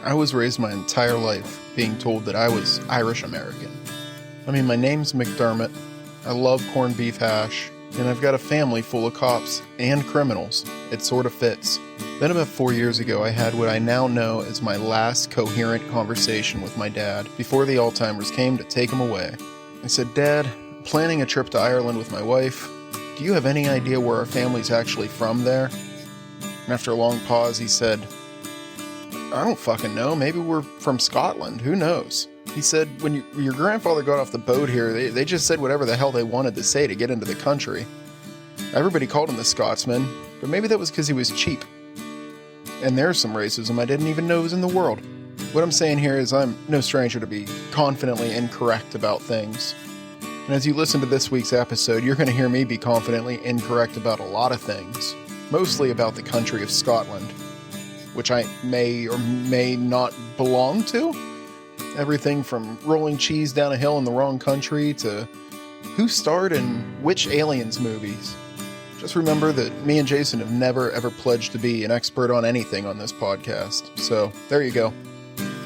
I was raised my entire life being told that I was Irish American. I mean, my name's McDermott, I love corned beef hash, and I've got a family full of cops and criminals. It sort of fits. Then about 4 years ago, I had what I now know as my last coherent conversation with my dad before the Alzheimer's came to take him away. I said, "Dad, I'm planning a trip to Ireland with my wife. Do you have any idea where our family's actually from there?" And after a long pause, he said, "I don't fucking know. Maybe we're from Scotland. Who knows?" He said, "When your grandfather got off the boat here, they just said whatever the hell they wanted to say to get into the country. Everybody called him the Scotsman, but maybe that was because he was cheap. And there's some racism I didn't even know was in the world." What I'm saying here is I'm no stranger to be confidently incorrect about things. And as you listen to this week's episode, you're going to hear me be confidently incorrect about a lot of things. Mostly about the country of Scotland, which I may or may not belong to. Everything from rolling cheese down a hill in the wrong country to who starred in which Aliens movies. Just remember that me and Jason have never ever pledged to be an expert on anything on this podcast. So there you go.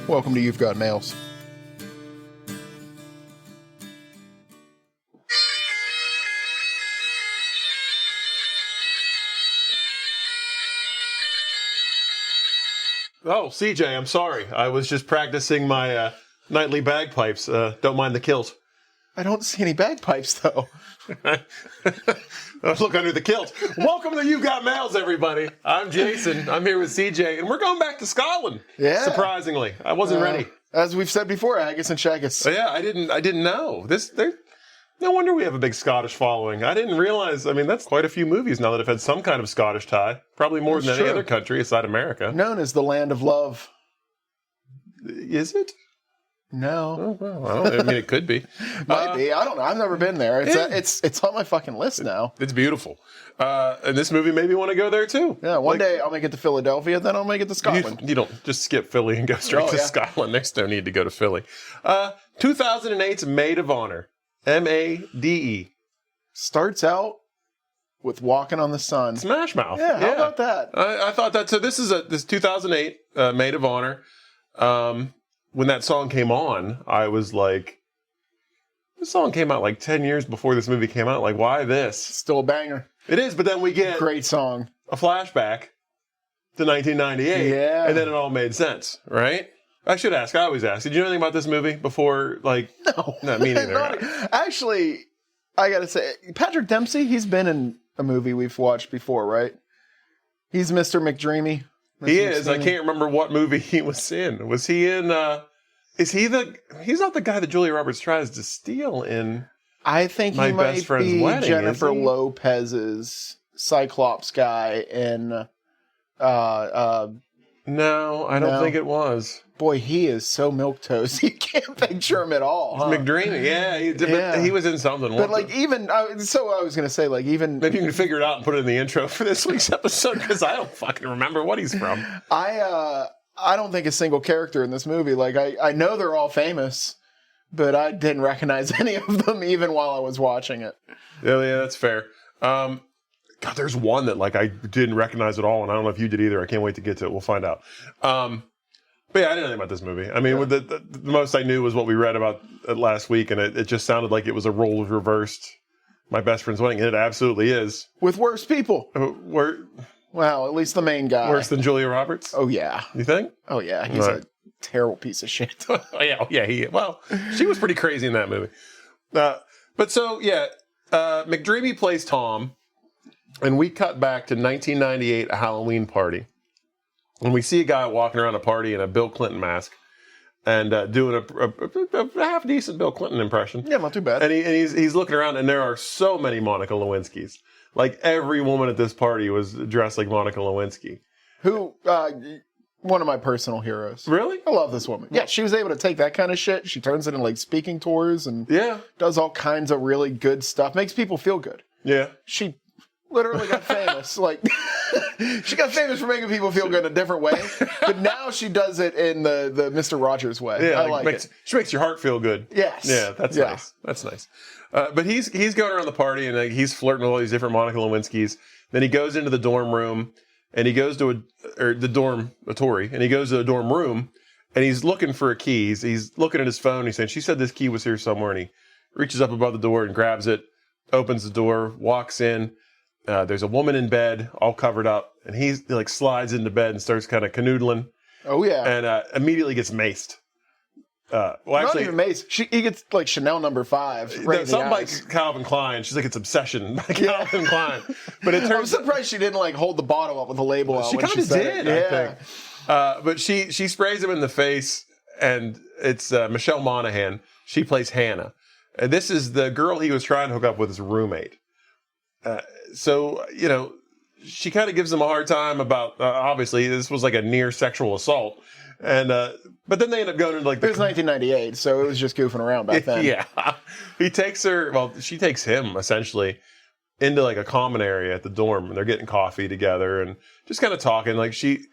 Welcome to You've Got Mails. Oh, CJ, I'm sorry. I was just practicing my nightly bagpipes. Don't mind the kilt. I don't see any bagpipes, though. Look under the kilt. Welcome to You Got Mails, everybody. I'm Jason. I'm here with CJ, and we're going back to Scotland. Yeah. Surprisingly, I wasn't ready. As we've said before, Haggis and Shaggus. Oh, yeah, I didn't know. No wonder we have a big Scottish following. I didn't realize. I mean, that's quite a few movies now that have had some kind of Scottish tie. Probably more than any other country aside America. Known as the Land of Love. Is it? No. Oh, well, I mean, it could be. Might be. I don't know. I've never been there. It's on my fucking list now. It's beautiful. And this movie made me want to go there, too. Yeah, one day I'll make it to Philadelphia, then I'll make it to Scotland. You don't just skip Philly and go straight to Scotland. There's no need to go to Philly. 2008's Maid of Honor. M-A-D-E. Starts out with Walking on the Sun. Smash Mouth. Yeah, how about that? I thought that. So this is this 2008 Maid of Honor. When that song came on, I was like, this song came out like 10 years before this movie came out. Like, why this? Still a banger. It is, but then we get great song. A flashback to 1998. Yeah. And then it all made sense, right? I should ask. I always ask. Did you know anything about this movie before? Like, no, me neither. Actually, I gotta say, Patrick Dempsey. He's been in a movie we've watched before, right? He's Mr. McDreamy. He is. I can't remember what movie he was in. Was he in? Is he He's not the guy that Julia Roberts tries to steal in. I think My he Best might Friend's be Wedding, Jennifer is he? Lopez's Cyclops guy in. No, I don't think it was. Boy, he is so milquetoast. You can't picture him at all. Huh? McDreamy, but he was in something. But like even so, I was gonna say like even maybe you can figure it out and put it in the intro for this week's episode because I don't fucking remember what he's from. I don't think a single character in this movie. Like I know they're all famous, but I didn't recognize any of them even while I was watching it. Yeah, that's fair. God, there's one that like I didn't recognize at all, and I don't know if you did either. I can't wait to get to it. We'll find out. But yeah, I didn't know anything about this movie. I mean, the most I knew was what we read about it last week, and it just sounded like it was a role reversed My Best Friend's Wedding. And it absolutely is. With worse people. Well, at least the main guy. Worse than Julia Roberts? Oh, yeah. You think? Oh, yeah. He's a terrible piece of shit. She was pretty crazy in that movie. McDreamy plays Tom, and we cut back to 1998, a Halloween party. And we see a guy walking around a party in a Bill Clinton mask and doing a half-decent Bill Clinton impression. Yeah, not too bad. And he's looking around, and there are so many Monica Lewinskys. Like, every woman at this party was dressed like Monica Lewinsky. Who, one of my personal heroes. Really? I love this woman. Yeah, she was able to take that kind of shit. She turns it into, like, speaking tours and does all kinds of really good stuff. Makes people feel good. Yeah. She literally got famous. Like, she got famous for making people feel good in a different way. But now she does it in the Mr. Rogers way. Yeah, I like it. She makes your heart feel good. Yes. Yeah, that's nice. That's nice. But he's going around the party, and he's flirting with all these different Monica Lewinskys. Then he goes into the dorm room, and he goes to the dormitory, and he goes to a dorm room, and he's looking for a key. He's looking at his phone. He's saying, she said this key was here somewhere, and he reaches up above the door and grabs it, opens the door, walks in. There's a woman in bed, all covered up, and he like slides into bed and starts kind of canoodling. Oh yeah, and immediately gets maced. Not even Mace. He gets like Chanel number 5. Right something by Calvin Klein. She's like, it's Obsession by Calvin Klein. But it turns. I'm surprised she didn't like hold the bottle up with the label out. She kind of did, I think. But she sprays him in the face, and it's Michelle Monaghan. She plays Hannah. This is the girl he was trying to hook up with his roommate. So, you know, she kind of gives him a hard time about, obviously, this was like a near sexual assault. And but then they end up going into like it was 1998, so it was just goofing around back then. Yeah, he takes her. Well, she takes him essentially into like a common area at the dorm, and they're getting coffee together and just kind of talking. Like she,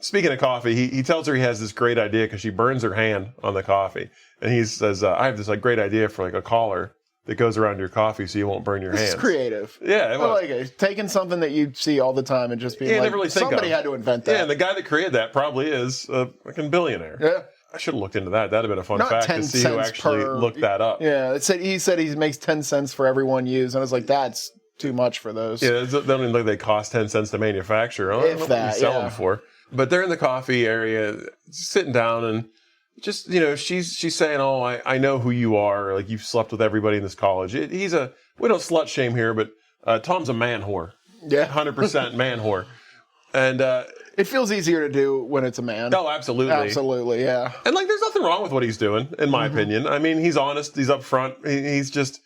speaking of coffee, he tells her he has this great idea because she burns her hand on the coffee, and he says, "I have this like great idea for like a collar that goes around your coffee so you won't burn your hands." It's creative. Yeah, I like it. Taking something that you see all the time and just being like, never really think somebody had to invent that. Yeah, and the guy that created that probably is a fucking billionaire. Yeah. I should have looked into that. That'd have been a fun Not fact 10 to see who cents actually per- looked that up. Yeah, he said he makes 10 cents for every one used, and I was like, that's too much for those. Yeah, they don't even look like they cost 10 cents to manufacture. I don't know what you sell them for. But they're in the coffee area, sitting down, and just, you know, she's saying, "Oh, I know who you are. Like, you've slept with everybody in this college." We don't slut shame here, but Tom's a man whore. Yeah. 100% man whore. And it feels easier to do when it's a man. Oh, absolutely. Absolutely, yeah. And like, there's nothing wrong with what he's doing, in my opinion. I mean, he's honest. He's upfront. He's just,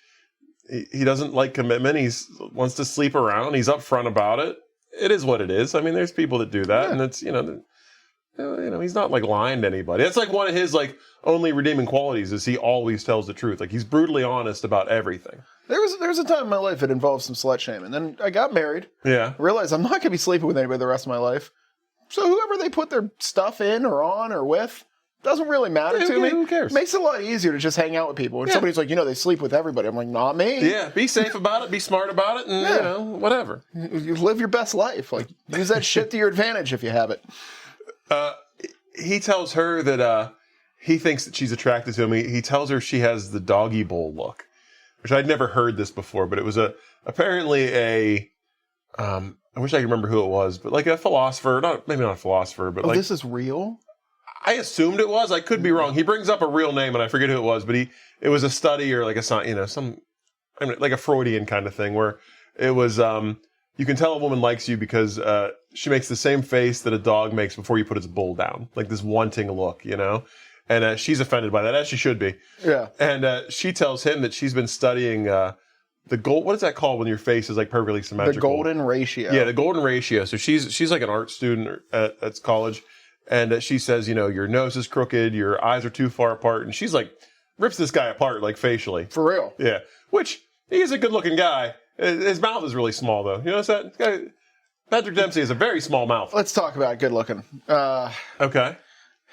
he doesn't like commitment. Wants to sleep around. He's upfront about it. It is what it is. I mean, there's people that do that, and it's, you know, he's not like lying to anybody. That's like one of his like only redeeming qualities is he always tells the truth. Like, he's brutally honest about everything. There was a time in my life that involved some slut shaming. Then I got married. Yeah. Realized I'm not going to be sleeping with anybody the rest of my life. So whoever they put their stuff in or on or with doesn't really matter to me. Who cares? Makes it a lot easier to just hang out with people. When somebody's like, they sleep with everybody. I'm like, not me. Yeah. Be safe about it. Be smart about it. And, you know, whatever. You live your best life. Like, use that shit to your advantage if you have it. He tells her that he thinks that she's attracted to him. He tells her she has the doggy bowl look, which I'd never heard this before, but it was apparently a I wish I could remember who it was, but like a philosopher, maybe not a philosopher, but like this is real? I assumed it was. I could be wrong. He brings up a real name and I forget who it was, but it was a study or like like a Freudian kind of thing where it was you can tell a woman likes you because she makes the same face that a dog makes before you put its bowl down, like this wanting look, you know? And she's offended by that, as she should be. Yeah. And she tells him that she's been studying the gold. What is that called when your face is like perfectly symmetrical? The golden ratio. Yeah, the golden ratio. So she's like an art student at college, and she says, you know, your nose is crooked, your eyes are too far apart, and she's like rips this guy apart like facially. For real. Yeah. Which he's a good-looking guy. His mouth is really small, though. You notice that? This guy, Patrick Dempsey has a very small mouth. Let's talk about good looking. Okay.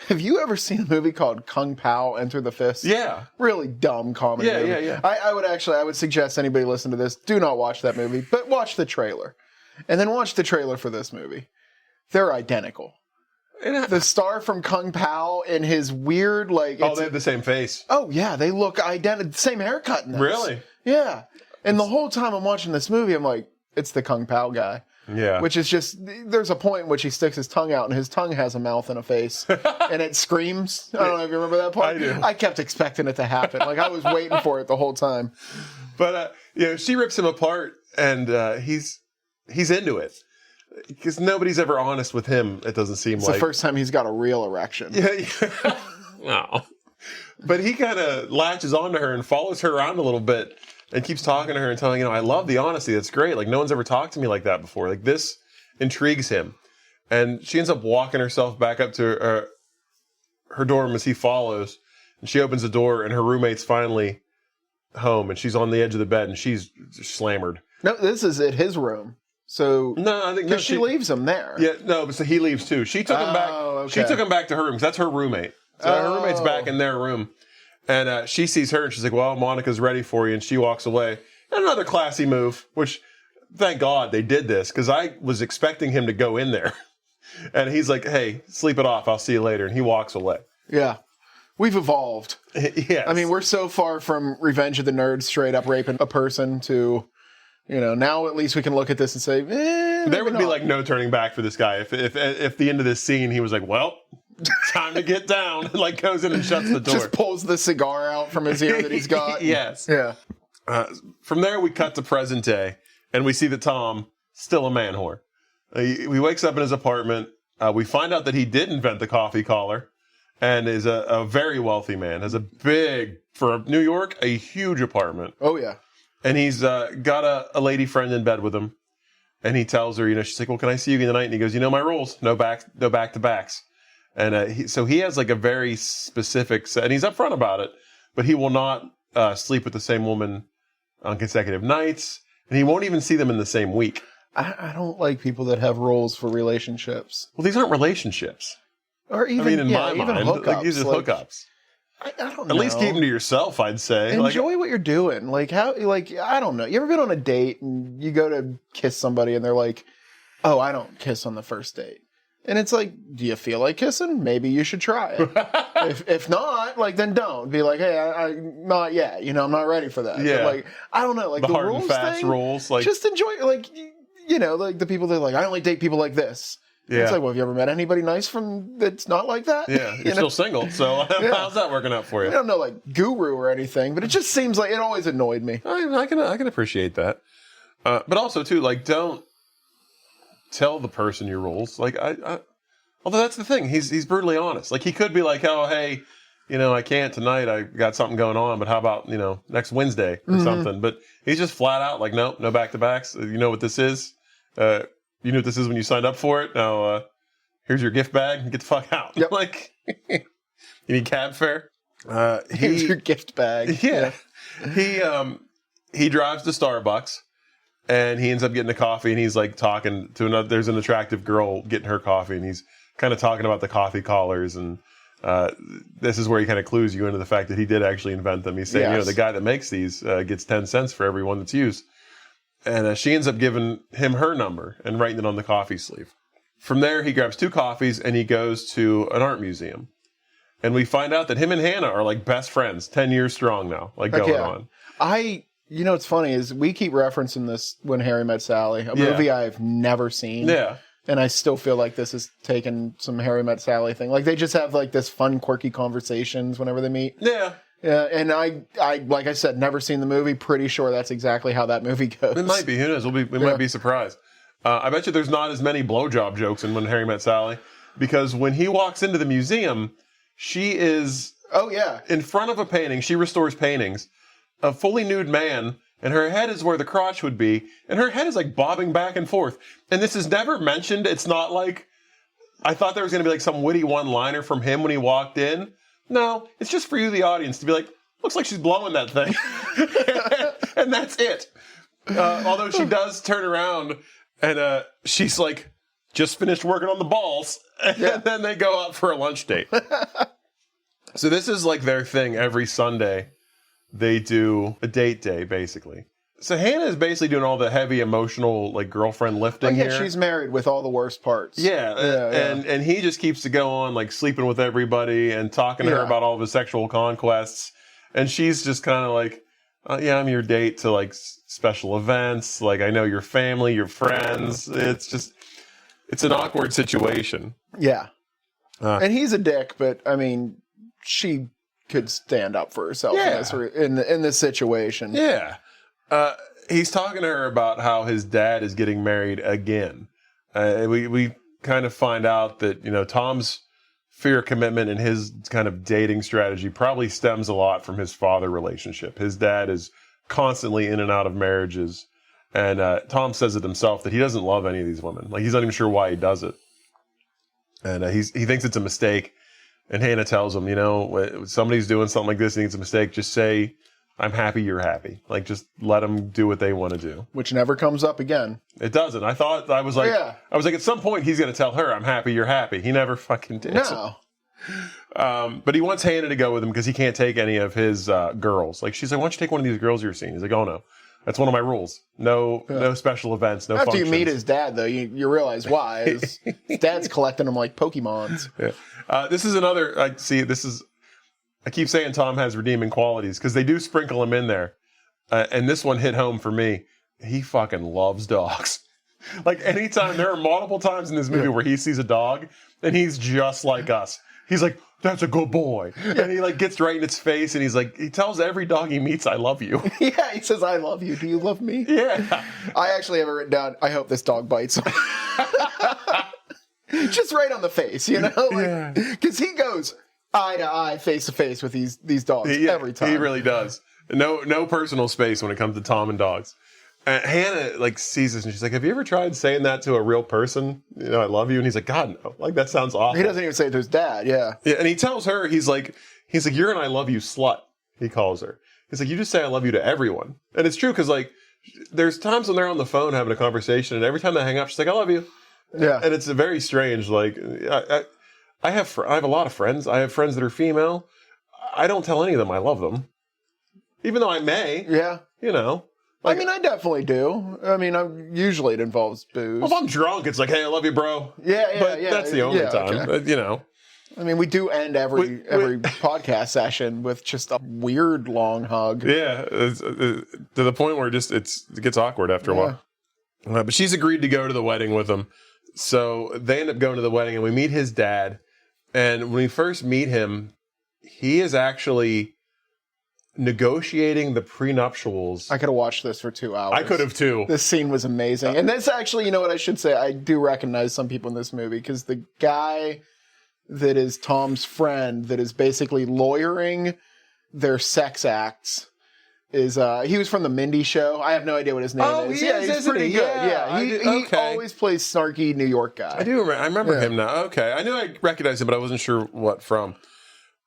Have you ever seen a movie called Kung Pao Enter the Fist? Yeah. Really dumb comedy movie. Yeah. I would suggest anybody listen to this, do not watch that movie, but watch the trailer. And then watch the trailer for this movie. They're identical. The star from Kung Pao and his weird, like... they have the same face. Oh, yeah, they look identical. Same haircut in this. Really? Yeah. And the whole time I'm watching this movie, I'm like, it's the Kung Pao guy. Yeah. Which is just, there's a point in which he sticks his tongue out and his tongue has a mouth and a face. And it screams. I don't know if you remember that part. I do. I kept expecting it to happen. Like, I was waiting for it the whole time. But, she rips him apart, and he's into it. Because nobody's ever honest with him, it doesn't seem it's like. It's the first time he's got a real erection. Yeah. No. But he kind of latches onto her and follows her around a little bit and keeps talking to her and telling, I love the honesty. That's great. Like, no one's ever talked to me like that before. Like, this intrigues him. And she ends up walking herself back up to her dorm as he follows. And she opens the door, and her roommate's finally home, and she's on the edge of the bed, and she's slammered. No, this is at his room. So no, I think because she leaves him there. Yeah, no, but so he leaves too. She took him back. Okay. She took him back to her room because that's her roommate. So her roommate's back in their room, and she sees her and she's like, "Well, Monica's ready for you," and she walks away. And another classy move, which thank God they did this because I was expecting him to go in there And he's like, hey, sleep it off. I'll see you later. And he walks away. Yeah. We've evolved. Yes. I mean, we're so far from Revenge of the Nerds straight up raping a person to, now at least we can look at this and say, there would be like no turning back for this guy. If the end of this scene, he was like, well, time to get down. And like goes in and shuts the door. Just pulls the cigar out from his ear that he's got. Yes. Yeah. From there, we cut to present day, and we see that Tom, still a man whore. He wakes up in his apartment. We find out that he did invent the coffee collar and is a very wealthy man. Has a big, for New York, a huge apartment. Oh, yeah. And he's got a lady friend in bed with him. And he tells her, she's like, well, can I see you tonight? And he goes, my rules, no back-to-backs. And so he has like a very specific set, and he's upfront about it, but he will not sleep with the same woman on consecutive nights, and he won't even see them in the same week. I don't like people that have roles for relationships. Well, these aren't relationships. Or even, in my mind, hookups. like these are hookups. I don't know. At least keep them to yourself, I'd say. Enjoy what you're doing. I don't know. You ever been on a date and you go to kiss somebody and they're like, oh, I don't kiss on the first date. And it's like, do you feel like kissing? Maybe you should try it. if not, then don't. Be like, hey, I not yet. I'm not ready for that. Yeah. But I don't know. The the hard rules and fast thing, rules. Just enjoy it. The people that are like, I only date people like this. Yeah. It's like, well, have you ever met anybody nice that's not like that? Yeah, you're still single, so how's that working out for you? I don't know, guru or anything, but it just seems like it always annoyed me. I can appreciate that. But also, too, don't tell the person your rules. Although that's the thing, he's brutally honest. He could be like, oh, hey, I can't tonight. I got something going on, but how about, next Wednesday or something? But he's just flat out like, nope, no back-to-backs. You know what this is? You knew what this is when you signed up for it. Now, here's your gift bag and get the fuck out. Yep. You need cab fare? Here's your gift bag. Yeah. He drives to Starbucks and he ends up getting a coffee and he's talking to there's an attractive girl getting her coffee and he's kind of talking about the coffee collars and this is where he kind of clues you into the fact that he did actually invent them. He's saying, the guy that makes these gets 10 cents for every one that's used. And she ends up giving him her number and writing it on the coffee sleeve. From there, he grabs 2 coffees and he goes to an art museum. And we find out that him and Hannah are best friends, 10 years strong now, going on. What's funny is we keep referencing this When Harry Met Sally, a movie I've never seen. Yeah. And I still feel like this is taking some Harry Met Sally thing. They just have this fun, quirky conversations whenever they meet. Yeah. Yeah, and I like I said, never seen the movie. Pretty sure that's exactly how that movie goes. It might be. Who knows? We might be surprised. I bet you there's not as many blowjob jokes in When Harry Met Sally because when he walks into the museum, she is in front of a painting. She restores paintings. A fully nude man, and her head is where the crotch would be, and her head is bobbing back and forth. And this is never mentioned. It's not I thought there was going to be some witty one-liner from him when he walked in. No, it's just for you, the audience, to be looks like she's blowing that thing. And that's it. Although she does turn around and she's just finished working on the balls. And then they go out for a lunch date. So this is their thing every Sunday. They do a date day, basically. So Hannah is basically doing all the heavy emotional girlfriend lifting here. She's married with all the worst parts. And he just keeps to go on sleeping with everybody and talking to her about all of his sexual conquests. And she's just kind of I'm your date to special events. I know your family, your friends. It's an awkward situation. Yeah. And he's a dick, but I mean, she could stand up for herself in this situation. Yeah. He's talking to her about how his dad is getting married again. We kind of find out that, Tom's fear of commitment and his kind of dating strategy probably stems a lot from his father relationship. His dad is constantly in and out of marriages. And Tom says it himself that he doesn't love any of these women. He's not even sure why he does it. And he thinks it's a mistake. And Hannah tells him, when somebody's doing something like this and it's a mistake, just say, I'm happy you're happy. Just let them do what they want to do. Which never comes up again. It doesn't. I was like, at some point he's going to tell her, I'm happy you're happy. He never fucking did. No. But he wants Hannah to go with him because he can't take any of his girls. She's like, why don't you take one of these girls you're seeing? He's like, oh no. That's one of my rules. No special events, no After functions. you meet his dad, though, you realize why. His dad's collecting them like Pokemons. Yeah. This is another. I keep saying Tom has redeeming qualities because they do sprinkle him in there, and this one hit home for me. He fucking loves dogs. Like anytime, there are multiple times in this movie where he sees a dog and he's just like us. He's like, "That's a good boy," and he like gets right in its face and he's like, he tells every dog he meets, "I love you." Yeah, he says, "I love you. Do you love me?" Yeah. I actually have it written down. I hope this dog bites him. Just right on the face, you know, because he goes eye to eye, face to face with these dogs every time. He really does. No personal space when it comes to Tom and dogs. Hannah like sees this and she's like, "Have you ever tried saying that to a real person? You know, I love you." And he's like, "God, no. Like that sounds awful." He doesn't even say it to his dad. Yeah. And he tells her, he's like, "You're an I love you slut." He calls her. He's like, "You just say I love you to everyone." And it's true because like, there's times when they're on the phone having a conversation, and every time they hang up, she's like, "I love you." Yeah. And it's a very strange. Like, I have a lot of friends. I have friends that are female. I don't tell any of them I love them, even though I may. Yeah. You know. Like, I mean, I definitely do. I mean, usually it involves booze. Well, if I'm drunk, it's like, "Hey, I love you, bro." Yeah. But that's the only time. Okay. You know. I mean, we do end every podcast session with just a weird long hug. Yeah, to the point where it gets awkward after a while. But she's agreed to go to the wedding with him. So they end up going to the wedding, and we meet his dad. And when we first meet him, he is actually negotiating the prenuptials. I could have watched this for 2 hours. I could have too. This scene was amazing. And that's actually, you know what I should say? I do recognize some people in this movie because the guy that is Tom's friend that is basically lawyering their sex acts is he was from the Mindy Show. I have no idea what his name is. He's pretty good. Yeah, he always plays snarky New York guy. I do remember. I remember him now. Okay, I knew I recognized him, but I wasn't sure what from.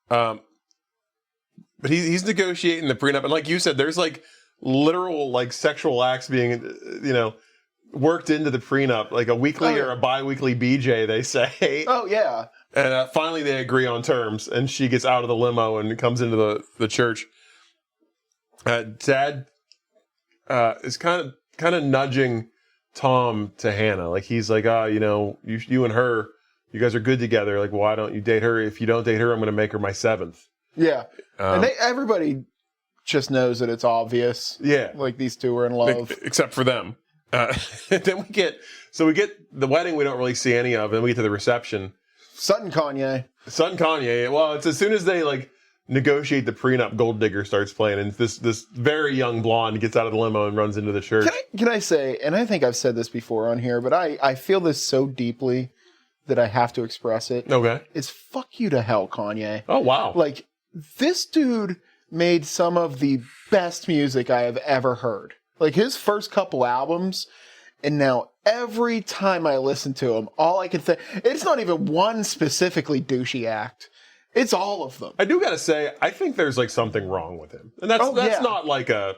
But he's negotiating the prenup, and like you said, there's like literal like sexual acts being worked into the prenup, like a weekly or a bi-weekly BJ, they say. Oh yeah. And finally they agree on terms, and she gets out of the limo and comes into the church. Dad is kind of nudging Tom to Hannah. Like he's like, you and her, you guys are good together. Like, why don't you date her? If you don't date her, I'm going to make her my seventh. Yeah. And everybody just knows that it's obvious. Yeah. Like these two are in love. Except for them. Then we get the wedding we don't really see any of, and then we get to the reception. Sutton Kanye. Well, it's as soon as they like negotiate the prenup, Gold Digger starts playing, and this very young blonde gets out of the limo and runs into the church. Can I say, and I think I've said this before on here, but I feel this so deeply that I have to express it. Okay. It's fuck you to hell, Kanye. Oh, wow. Like, this dude made some of the best music I have ever heard. Like, his first couple albums, and now every time I listen to him, all I can think, it's not even one specifically douchey act. It's all of them. I do gotta say, I think there's like something wrong with him. And that's not like a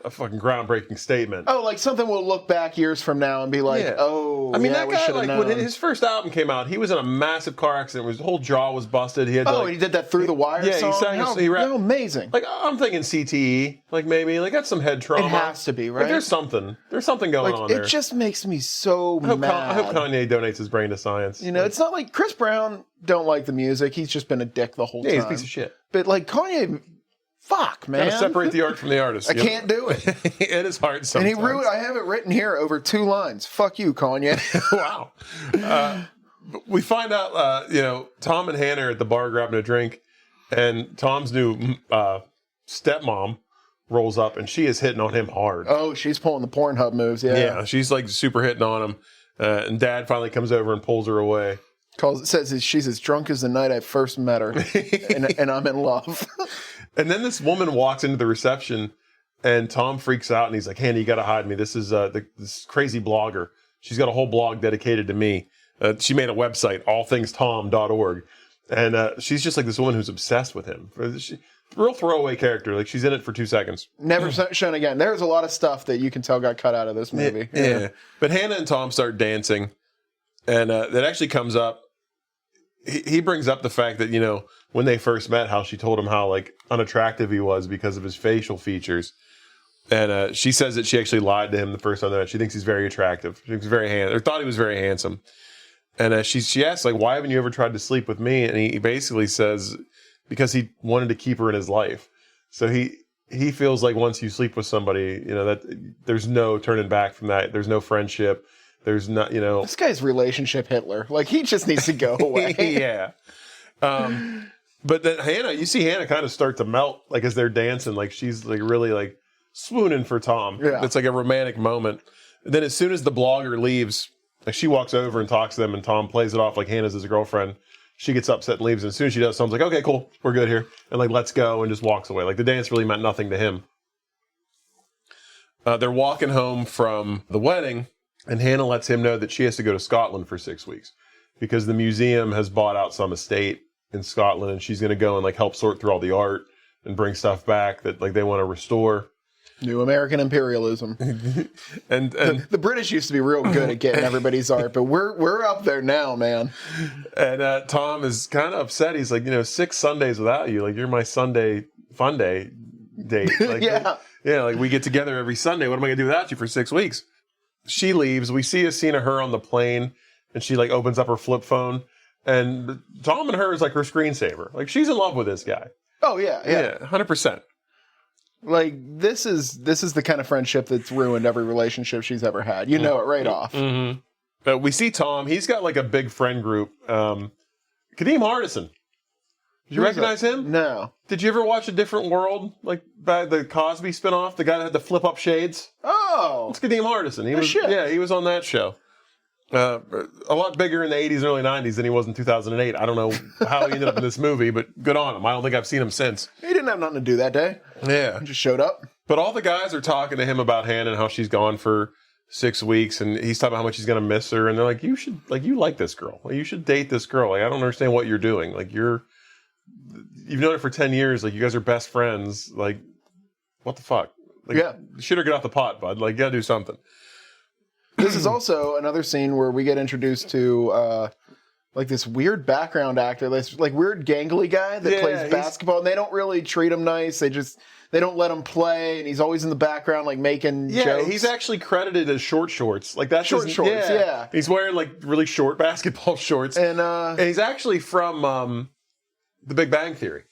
fucking groundbreaking statement. Oh, like something we'll look back years from now and be like, that guy, like known. When his first album came out, he was in a massive car accident. His whole jaw was busted. He had and he did that Through the Wire song? He sang amazing. Like, I'm thinking CTE. Like, maybe. Like, that's some head trauma. It has to be, right? Like, there's something going on there. It just makes me so mad. I hope Kanye donates his brain to science. You know, it's not like Chris Brown don't like the music. He's just been a dick the whole time. Yeah, he's a piece of shit. But, like, Kanye... Fuck, man. Gotta separate the art from the artist. I can't do it. It is hard sometimes. And I have it written here over 2 lines. Fuck you, Kanye. Wow. We find out, Tom and Hannah are at the bar grabbing a drink, and Tom's new stepmom rolls up, and she is hitting on him hard. Oh, she's pulling the Pornhub moves, yeah. Yeah, she's like super hitting on him. And Dad finally comes over and pulls her away. Says she's as drunk as the night I first met her, and I'm in love. And then this woman walks into the reception, and Tom freaks out, and he's like, "Hannah, you got to hide me. This is this crazy blogger. She's got a whole blog dedicated to me. She made a website, allthingstom.org, and she's just like this woman who's obsessed with him. Real throwaway character. Like, she's in it for 2 seconds. Never shown again. There's a lot of stuff that you can tell got cut out of this movie. Yeah. But Hannah and Tom start dancing, and that actually comes up. He brings up the fact that, when they first met, how she told him how like unattractive he was because of his facial features. And she says that she actually lied to him the first time they met. She thinks he's very attractive. She thinks he's very or thought he was very handsome. And she asks, like, why haven't you ever tried to sleep with me? And he basically says, because he wanted to keep her in his life. So he feels like once you sleep with somebody, that there's no turning back from that. There's no friendship. There's not, This guy's relationship Hitler. Like, he just needs to go away. Yeah. But then Hannah, you see Hannah kind of start to melt, like, as they're dancing. Like, she's, like, really, like, swooning for Tom. Yeah. It's like a romantic moment. And then as soon as the blogger leaves, like, she walks over and talks to them, and Tom plays it off like Hannah's his girlfriend. She gets upset and leaves. And as soon as she does, Tom's like, okay, cool. We're good here. And, like, let's go, and just walks away. Like, the dance really meant nothing to him. They're walking home from the wedding, and Hannah lets him know that she has to go to Scotland for 6 weeks because the museum has bought out some estate in Scotland, and she's going to go and, like, help sort through all the art and bring stuff back that, like, they want to restore. New American imperialism. and the British used to be real good at getting everybody's art, but we're up there now, man. And Tom is kind of upset. He's like, 6 Sundays without you. Like, you're my Sunday fun day date. Like, yeah. Like, we get together every Sunday. What am I going to do without you for 6 weeks? She leaves. We see a scene of her on the plane, and she, like, opens up her flip phone. And Tom and her is, like, her screensaver. Like, she's in love with this guy. Oh, yeah. Yeah, 100%. Like, this is the kind of friendship that's ruined every relationship she's ever had. You know it right off. Mm-hmm. But we see Tom. He's got, like, a big friend group. Kadeem Hardison. Did you recognize him? No. Did you ever watch A Different World? Like, by the Cosby spinoff? The guy that had the flip-up shades? Oh. It's Kadeem Hardison. He was on that show. A lot bigger in the 80s and early 90s than he was in 2008. I don't know how he ended up in this movie, but good on him. I don't think I've seen him since. He didn't have nothing to do that day. Yeah. He just showed up. But all the guys are talking to him about Hannah and how she's gone for 6 weeks, and he's talking about how much he's going to miss her, and they're like, you like this girl. Like, you should date this girl. Like, I don't understand what you're doing. Like, you've known her for 10 years. Like, you guys are best friends. Like, what the fuck? Like, yeah. Shit or get off the pot, bud. Like, you gotta do something. This is also another scene where we get introduced to like this weird background actor, this like weird gangly guy that plays basketball, and they don't really treat him nice. They don't let him play, and he's always in the background like making jokes. He's actually credited as Short Shorts. Like, that's Short Shorts, yeah. He's wearing like really short basketball shorts. And he's actually from The Big Bang Theory.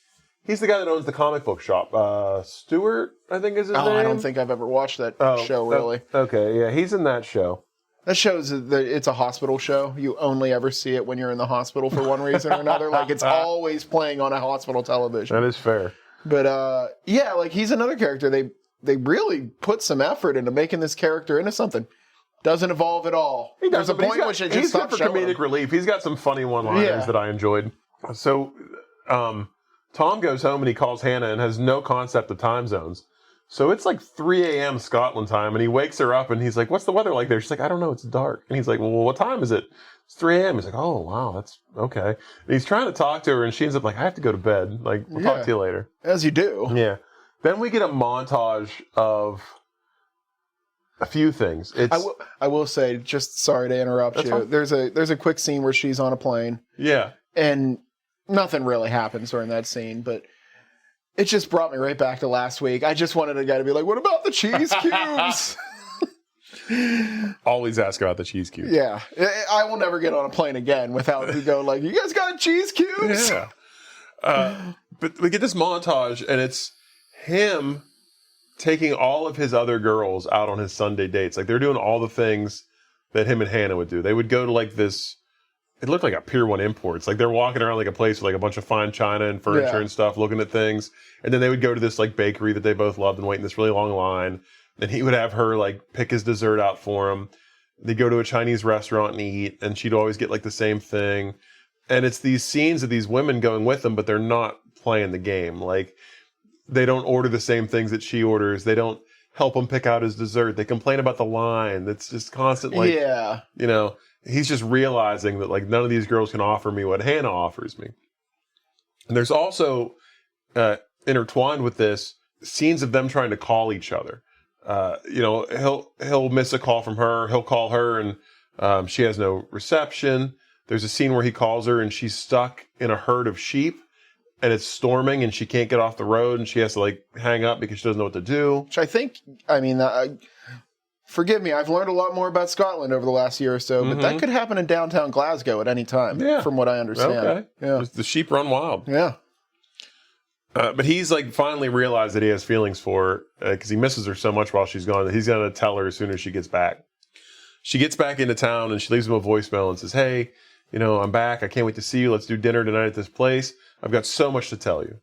He's the guy that owns the comic book shop. Stewart, I think is his name. I don't think I've ever watched that show, really. Okay, yeah, he's in that show. That shows that it's a hospital show. You only ever see it when you're in the hospital for one reason or another. Like, it's always playing on a hospital television. That is fair. But, like, he's another character. They really put some effort into making this character into something. Doesn't evolve at all. There's a point which it just stops showing. He's got for comedic relief. He's got some funny one-liners that I enjoyed. So, Tom goes home and he calls Hannah and has no concept of time zones. So it's like 3 a.m. Scotland time, and he wakes her up and he's like, what's the weather like there? She's like, I don't know, it's dark. And he's like, well, what time is it? It's 3 a.m. He's like, oh, wow, that's okay. And he's trying to talk to her, and she ends up like, I have to go to bed. Like, we'll talk to you later. As you do. Yeah. Then we get a montage of a few things. I will say, just sorry to interrupt you. Fine. There's a quick scene where she's on a plane. Yeah. And nothing really happens during that scene, but it just brought me right back to last week. I just wanted a guy to be like, what about the cheese cubes? Always ask about the cheese cubes. Yeah. I will never get on a plane again without going like, you guys got cheese cubes? Yeah. But we get this montage, and it's him taking all of his other girls out on his Sunday dates. Like, they're doing all the things that him and Hannah would do. They would go to like this, it looked like a Pier 1 Imports. Like, they're walking around like a place with like a bunch of fine china and furniture and stuff, looking at things. And then they would go to this like bakery that they both loved and wait in this really long line. And he would have her like pick his dessert out for him. They'd go to a Chinese restaurant and eat, and she'd always get like the same thing. And it's these scenes of these women going with him, but they're not playing the game. Like, they don't order the same things that she orders. They don't help him pick out his dessert. They complain about the line. That's just constant, like, you know, he's just realizing that, like, none of these girls can offer me what Hannah offers me. And there's also, intertwined with this, scenes of them trying to call each other. You know, he'll miss a call from her. He'll call her, and she has no reception. There's a scene where he calls her, and she's stuck in a herd of sheep. and it's storming and she can't get off the road and she has to like hang up because she doesn't know what to do. Which I think, I mean, forgive me, I've learned a lot more about Scotland over the last year or so, but that could happen in downtown Glasgow at any time, from what I understand. Okay. Yeah. The sheep run wild. Yeah. But he's like finally realized that he has feelings for her because he misses her so much while she's gone that he's going to tell her as soon as she gets back. She gets back into town and she leaves him a voicemail and says, hey, you know, I'm back. I can't wait to see you. Let's do dinner tonight at this place. I've got so much to tell you.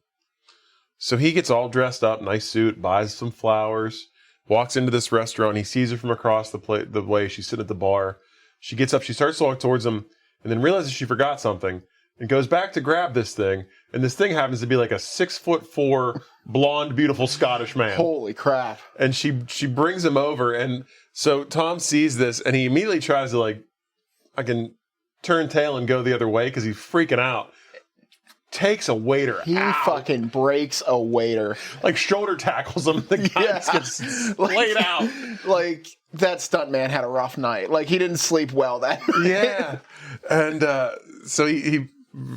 So he gets all dressed up, nice suit, buys some flowers, walks into this restaurant. He sees her from across the way. She's sitting at the bar. She gets up. She starts to walk towards him and then realizes she forgot something and goes back to grab this thing. And this thing happens to be like a 6'4" blonde, beautiful Scottish man. Holy crap. And she brings him over. And so Tom sees this and he immediately tries to like, I can turn tail and go the other way because he's freaking out. Takes a waiter He out. fucking breaks a waiter. Like shoulder tackles him. The guy just gets laid out. Like that stuntman had a rough night. Like he didn't sleep well that night. Yeah. And so he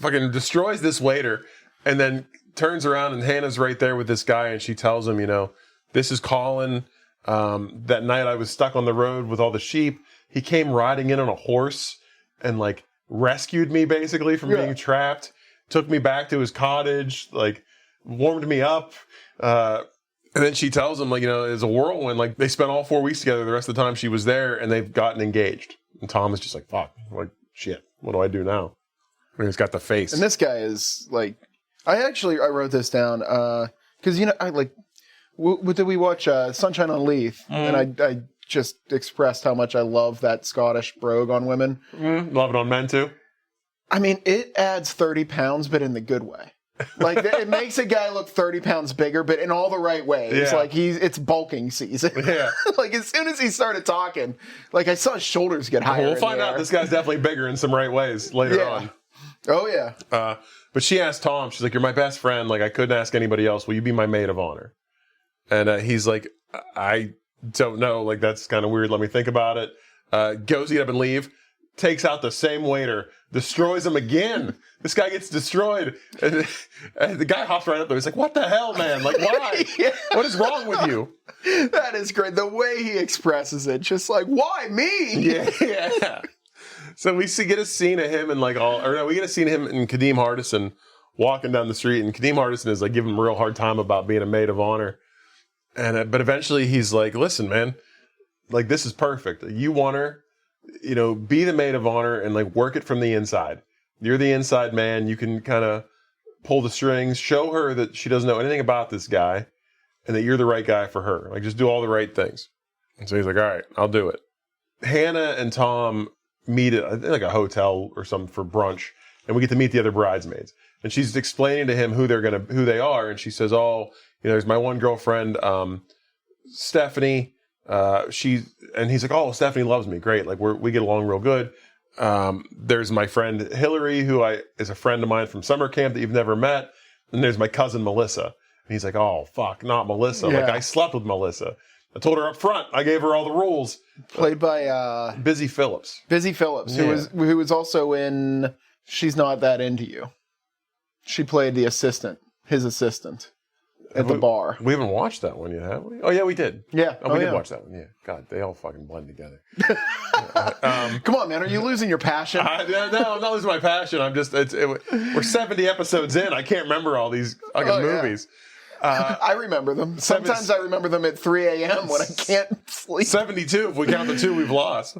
fucking destroys this waiter and then turns around and Hannah's right there with this guy and she tells him, you know, this is Colin. That night I was stuck on the road with all the sheep. He came riding in on a horse and like rescued me basically from being trapped. Took me back to his cottage, like warmed me up. And then she tells him, like, you know, it's a whirlwind. Like they spent all 4 weeks together the rest of the time she was there and they've gotten engaged. And Tom is just like, fuck, like shit, what do I do now? And he's got the face. And this guy is like, I wrote this down because, you know, I like, did we watch Sunshine on Leith? And I just expressed how much I love that Scottish brogue on women. Love it on men too. I mean, it adds 30 pounds, but in the good way. Like, it makes a guy look 30 pounds bigger, but in all the right ways. Yeah. Like, it's bulking season. Yeah. Like, as soon as he started talking, like, I saw his shoulders get higher. We'll find out this guy's definitely bigger in some right ways later on. Oh, yeah. But she asked Tom, she's like, you're my best friend. Like, I couldn't ask anybody else. Will you be my maid of honor? And he's like, I don't know. Like, that's kind of weird. Let me think about it. Goes to get up and leave. Takes out the same waiter. Destroys him again. This guy gets destroyed. And the guy hops right up there. He's like, what the hell, man? Like, why? Yeah. What is wrong with you? That is great. The way he expresses it, just like, why me? Yeah. So we get a scene of him and like we get a scene of him and Kadeem Hardison walking down the street. And Kadeem Hardison is like giving him a real hard time about being a maid of honor. And but eventually he's like, listen, man, like this is perfect. You want her. You know, be the maid of honor and like work it from the inside. You're the inside man. You can kind of pull the strings, show her that she doesn't know anything about this guy and that you're the right guy for her. Like just do all the right things. And so he's like, all right, I'll do it. Hannah and Tom meet at I think like a hotel or something for brunch. And we get to meet the other bridesmaids. And she's explaining to him who they are. And she says, oh, you know, there's my one girlfriend, Stephanie. And he's like, oh, Stephanie loves me. Great. Like we get along real good. There's my friend Hillary, who is a friend of mine from summer camp that you've never met. And there's my cousin Melissa. And he's like, oh, fuck, not Melissa. Yeah. Like I slept with Melissa. I told her up front. I gave her all the rules. Played by Busy Phillips. Busy Phillips, who was also in She's Not That Into You. She played his assistant. At the bar. We haven't watched that one yet, have we? Oh, yeah, we did. Yeah. We did watch that one. Yeah. God, they all fucking blend together. Come on, man. Are you losing your passion? No, I'm not losing my passion. I'm just, we're 70 episodes in. I can't remember all these fucking movies. I remember them. Sometimes I remember them at 3 a.m. when I can't sleep. 72 if we count the two we've lost.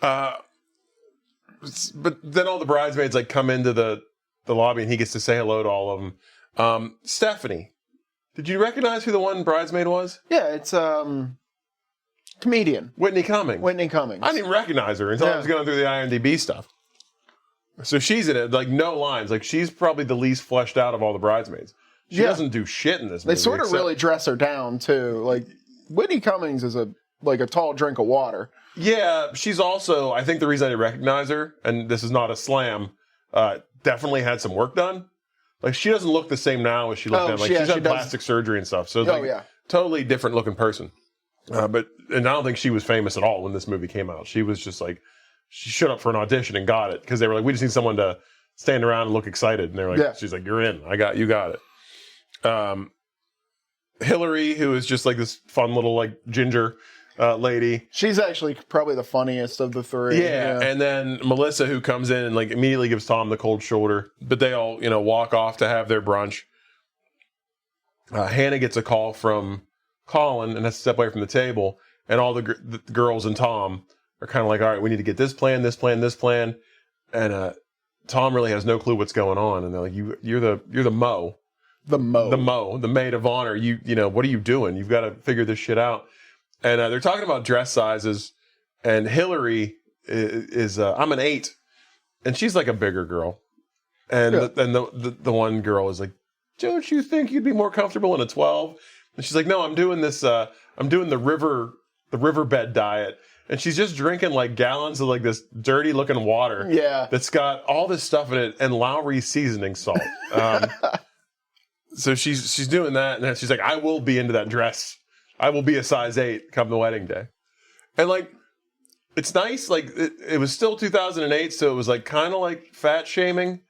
But then all the bridesmaids like come into the lobby and he gets to say hello to all of them. Stephanie. Did you recognize who the one bridesmaid was? Yeah, it's comedian. Whitney Cummings. Whitney Cummings. I didn't even recognize her until I was going through the IMDb stuff. So she's in it, like no lines. Like she's probably the least fleshed out of all the bridesmaids. She doesn't do shit in this movie. They sort of really dress her down too. Like Whitney Cummings is a tall drink of water. Yeah, she's also, I think the reason I didn't recognize her, and this is not a slam, definitely had some work done. Like, she doesn't look the same now as she looked then. Like, she's had plastic surgery and stuff. So, it's totally different looking person. And I don't think she was famous at all when this movie came out. She was just like, she showed up for an audition and got it. Because they were like, we just need someone to stand around and look excited. And they're like, she's like, you're in. You got it. Hillary, who is just like this fun little like ginger lady. She's actually probably the funniest of the three. Yeah. And then Melissa, who comes in and like immediately gives Tom the cold shoulder. But they all, walk off to have their brunch. Hannah gets a call from Colin and has to step away from the table. And all the girls and Tom are kind of like, all right, we need to get this plan, this plan, this plan. And Tom really has no clue what's going on. And they're like, you're the Mo. The maid of honor. You what are you doing? You've got to figure this shit out. And they're talking about dress sizes. And Hillary is I'm an 8. And she's like a bigger girl. And the one girl is like, don't you think you'd be more comfortable in a 12? And she's like, no, I'm doing this. I'm doing the riverbed diet. And she's just drinking like gallons of like this dirty looking water. Yeah. That's got all this stuff in it and Lowry seasoning salt. So she's doing that. And then she's like, I will be into that dress. I will be a size 8 come the wedding day. And like, it's nice. Like it was still 2008. So it was like kind of like fat shaming.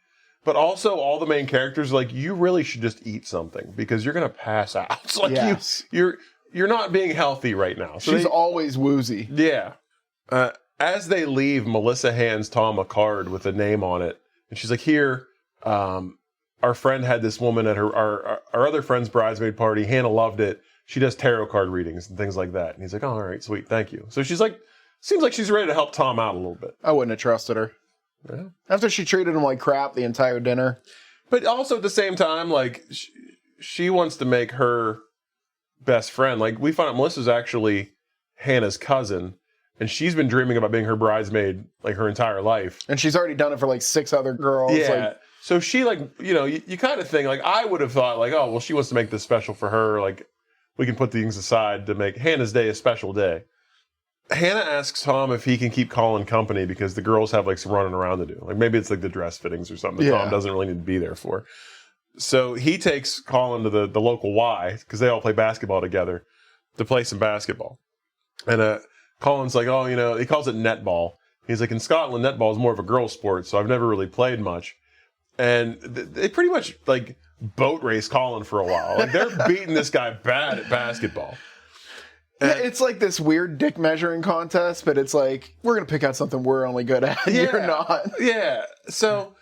But also all the main characters, like, you really should just eat something because you're going to pass out. It's like you're not being healthy right now. So she's always woozy. Yeah. As they leave, Melissa hands Tom a card with a name on it. And she's like, here, our friend had this woman at our other friend's bridesmaid party. Hannah loved it. She does tarot card readings and things like that. And he's like, oh, all right, sweet, thank you. So she's like, seems like she's ready to help Tom out a little bit. I wouldn't have trusted her. Yeah. After she treated him like crap the entire dinner. But also at the same time, like, she wants to make her best friend. Like, we find out Melissa's actually Hannah's cousin, and she's been dreaming about being her bridesmaid, like, her entire life. And she's already done it for, like, 6 other girls. Yeah. Like, so she, like, you kind of think, like, I would have thought, like, oh, well, she wants to make this special for her. Like, we can put things aside to make Hannah's day a special day. Hannah asks Tom if he can keep Colin company because the girls have like some running around to do. Like maybe it's like the dress fittings or something that Tom doesn't really need to be there for. So he takes Colin to the local Y because they all play basketball together to play some basketball. And Colin's like, oh, he calls it netball. He's like, in Scotland, netball is more of a girl sport, so I've never really played much. And they pretty much like boat race Colin for a while. Like they're beating this guy bad at basketball. Yeah, it's like this weird dick measuring contest, but it's like, we're going to pick out something we're only good at. And you're not. Yeah. So,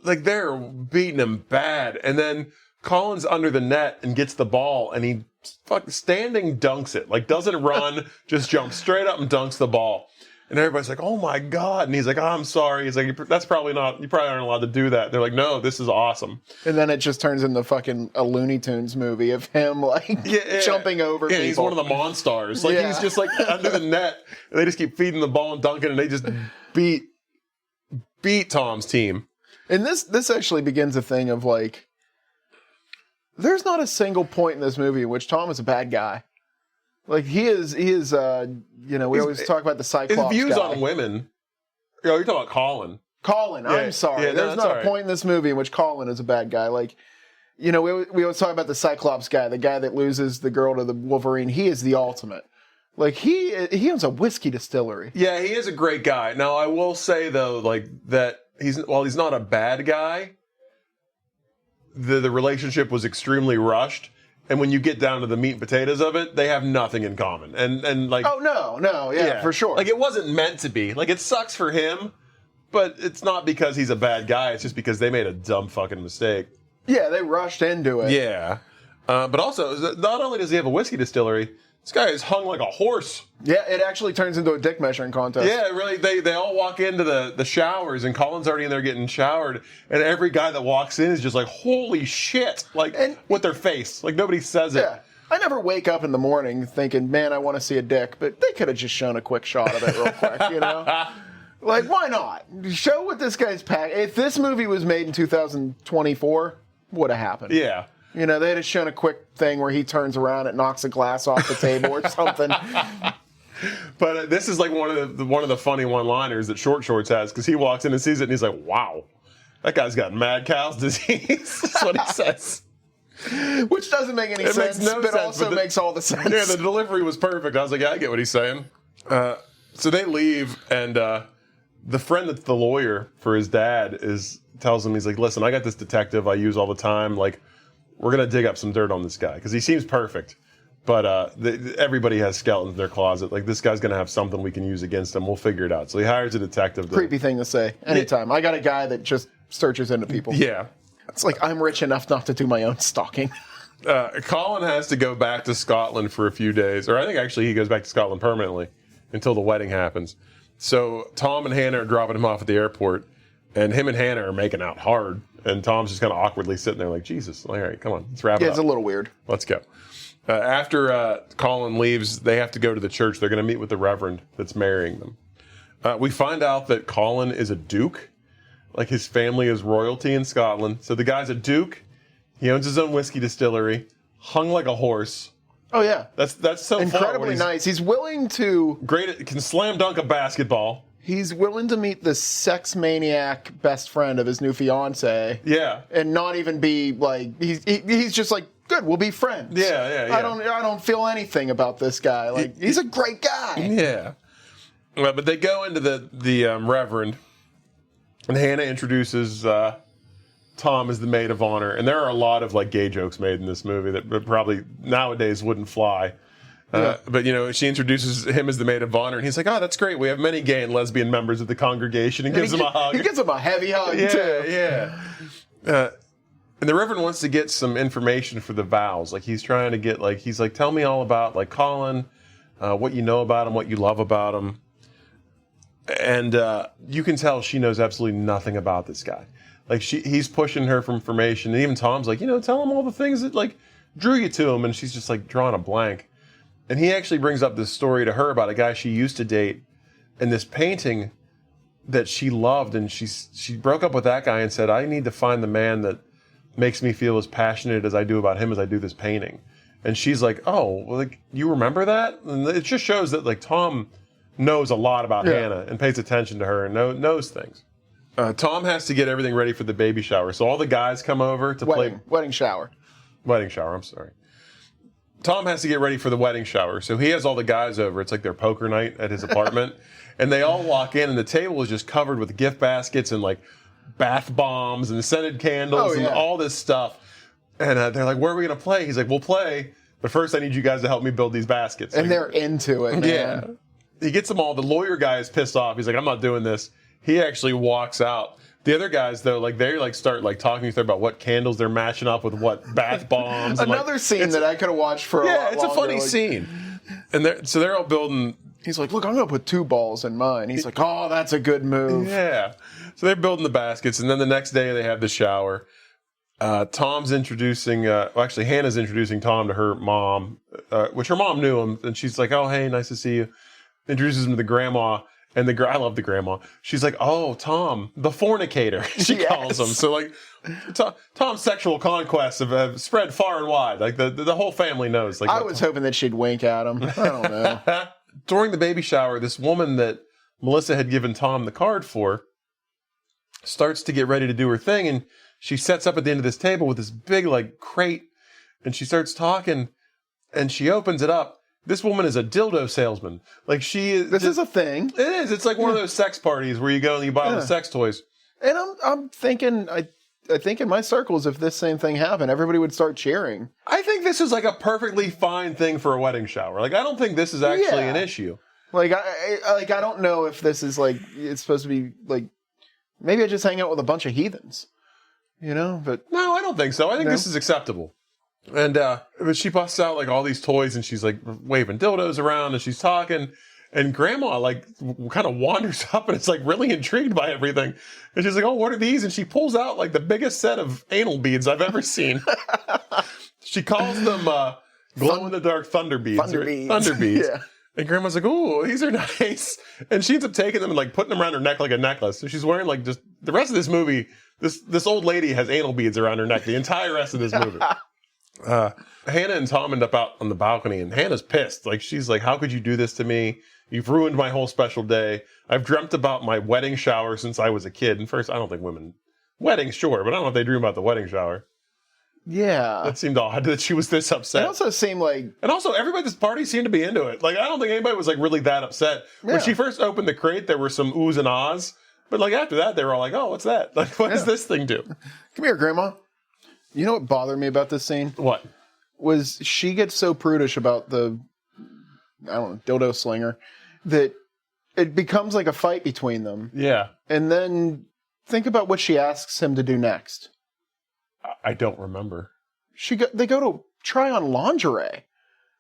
like, they're beating him bad. And then Colin's under the net and gets the ball, and he standing dunks it. Like, doesn't run, just jumps straight up and dunks the ball. And everybody's like, oh my God. And he's like, oh, I'm sorry. He's like, you probably aren't allowed to do that. They're like, no, this is awesome. And then it just turns into fucking a Looney Tunes movie of him like jumping over people. He's one of the Monstars. Like he's just like under the net. And they just keep feeding the ball and dunking and they just beat Tom's team. And this actually begins a thing of like, there's not a single point in this movie in which Tom is a bad guy. Like, he is, we always talk about the Cyclops his views guy. on women. You're talking about Colin. Colin, I'm sorry. There's not a point in this movie in which Colin is a bad guy. Like, we always talk about the Cyclops guy, the guy that loses the girl to the Wolverine. He is the ultimate. Like, he owns a whiskey distillery. Yeah, he is a great guy. Now, I will say, though, like, that while he's not a bad guy, the relationship was extremely rushed. And when you get down to the meat and potatoes of it, they have nothing in common. And like, oh no, yeah, for sure. Like, it wasn't meant to be. Like, it sucks for him, but it's not because he's a bad guy. It's just because they made a dumb fucking mistake. Yeah, they rushed into it. Yeah, but also, not only does he have a whiskey distillery, this guy is hung like a horse. Yeah, it actually turns into a dick measuring contest. Yeah, really. They all walk into the showers, and Colin's already in there getting showered, and every guy that walks in is just like, holy shit, like, with their face. Like, nobody says it. Yeah. I never wake up in the morning thinking, man, I want to see a dick, but they could have just shown a quick shot of it real quick, Like, why not? Show what this guy's pack. If this movie was made in 2024, would have happened. Yeah. They'd have shown a quick thing where he turns around and knocks a glass off the table or something. But this is like one of the funny one-liners that Short Shorts has, because he walks in and sees it and he's like, wow, that guy's got mad cow's disease. That's what he says. Which doesn't make any sense, but also makes all the sense. Yeah, the delivery was perfect. I was like, yeah, I get what he's saying. So they leave, and the friend that's the lawyer for his dad tells him, he's like, listen, I got this detective I use all the time. Like, we're going to dig up some dirt on this guy because he seems perfect. But everybody has skeletons in their closet. Like, this guy's going to have something we can use against him. We'll figure it out. So he hires a detective. Creepy thing to say anytime. I got a guy that just searches into people. Yeah. It's like I'm rich enough not to do my own stalking. Colin has to go back to Scotland for a few days. Or I think actually he goes back to Scotland permanently until the wedding happens. So Tom and Hannah are dropping him off at the airport. And him and Hannah are making out hard. And Tom's just kind of awkwardly sitting there like, Jesus, all right, come on, let's wrap it up. Yeah, it's a little weird. Let's go. After Colin leaves, they have to go to the church. They're going to meet with the reverend that's marrying them. We find out that Colin is a duke. Like, his family is royalty in Scotland. So the guy's a duke. He owns his own whiskey distillery. Hung like a horse. Oh, yeah. That's so incredibly nice. He's willing to... Can slam dunk a basketball. He's willing to meet the sex maniac best friend of his new fiance. Yeah. And not even be like... He's just like, good, we'll be friends. Yeah. I don't feel anything about this guy. Like, he's a great guy. Yeah. But they go into the Reverend, and Hannah introduces Tom as the maid of honor. And there are a lot of like gay jokes made in this movie that probably nowadays wouldn't fly. But, she introduces him as the maid of honor, and he's like, oh, that's great. We have many gay and lesbian members of the congregation, and gives him a hug. He gives him a heavy hug, too. Yeah. And the Reverend wants to get some information for the vows. Like, he's trying to get, he's like, tell me all about, Colin, what you know about him, what you love about him. And you can tell she knows absolutely nothing about this guy. Like, he's pushing her for information, and even Tom's like, tell him all the things that, drew you to him, and she's just, drawing a blank. And he actually brings up this story to her about a guy she used to date and this painting that she loved. And she broke up with that guy and said, I need to find the man that makes me feel as passionate as I do about him as I do this painting. And she's like, oh, well, you remember that? And it just shows that Tom knows a lot about Hannah and pays attention to her and knows things. Tom has to get everything ready for the baby shower. So all the guys come over to play. Wedding shower, I'm sorry. Tom has to get ready for the wedding shower. So he has all the guys over. It's like their poker night at his apartment. And they all walk in, and the table is just covered with gift baskets and bath bombs and scented candles and all this stuff. And they're like, where are we going to play? He's like, we'll play, but first I need you guys to help me build these baskets. And they're into it, man. Yeah. He gets them all. The lawyer guy is pissed off. He's like, I'm not doing this. He actually walks out. The other guys, though, they start talking to each other about what candles they're matching up with what bath bombs. Another scene that I could have watched for a lot longer. Yeah, it's a funny scene. And they're all building. He's like, look, I'm going to put 2 balls in mine. He's like, oh, that's a good move. Yeah. So they're building the baskets, and then the next day they have the shower. Tom's introducing, actually Hannah's introducing Tom to her mom, which her mom knew him, and she's like, oh, hey, nice to see you. Introduces him to the grandma. And I love the grandma. She's like, oh, Tom, the fornicator, she calls him. So, Tom's sexual conquests have spread far and wide. The whole family knows. I was hoping that she'd wink at him. I don't know. During the baby shower, this woman that Melissa had given Tom the card for starts to get ready to do her thing. And she sets up at the end of this table with this big, crate. And she starts talking. And she opens it up. This woman is a dildo salesman. This is a thing. It is. It's like one of those sex parties where you go and you buy all the sex toys. And I'm thinking, I think in my circles, if this same thing happened, everybody would start cheering. I think this is a perfectly fine thing for a wedding shower. I don't think this is actually an issue. I don't know if this is it's supposed to be maybe I just hang out with a bunch of heathens, but no, I don't think so. I think this is acceptable. And but she busts out all these toys, and she's waving dildos around, and she's talking, and Grandma kind of wanders up and is really intrigued by everything, and she's like, oh, what are these? And she pulls out the biggest set of anal beads I've ever seen. She calls them glow in the dark thunder beads. Thunder beads. Yeah. And Grandma's like, oh, these are nice. And she ends up taking them and putting them around her neck like a necklace. So she's wearing just the rest of this movie. This old lady has anal beads around her neck the entire rest of this movie. Hannah and Tom end up out on the balcony, and Hannah's pissed. She's like, how could you do this to me? You've ruined my whole special day. I've dreamt about my wedding shower since I was a kid. And first, I don't think women... Weddings, sure, but I don't know if they dream about the wedding shower. Yeah. That seemed odd that she was this upset. It also seemed like... And also, everybody at this party seemed to be into it. Like, I don't think anybody was, like, really that upset. When she first opened the crate, there were some oohs and ahs. But, like, after that, they were all like, oh, what's that? Like, what does this thing do? Come here, Grandma. You know what bothered me about this scene? What? Was she gets so prudish about the, I don't know, dildo slinger, that it becomes like a fight between them. Yeah. And then think about what she asks him to do next. I don't remember. They go to try on lingerie.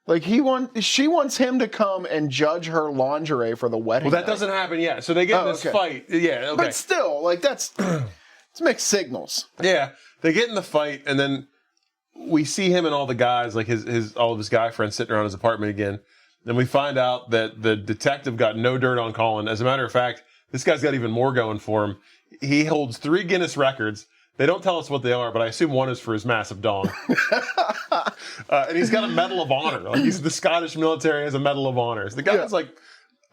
Like she wants him to come and judge her lingerie for the wedding. Well, that doesn't happen yet. So they get in this fight. Yeah, okay. But still, like it's mixed signals. Yeah, they get in the fight, and then we see him and all the guys, like all of his guy friends, sitting around his apartment again. Then we find out that the detective got no dirt on Colin. As a matter of fact, this guy's got even more going for him. He holds 3 Guinness records. They don't tell us what they are, but I assume one is for his massive dong. And he's got a Medal of Honor. Like, the Scottish military has a Medal of Honor. The guy's like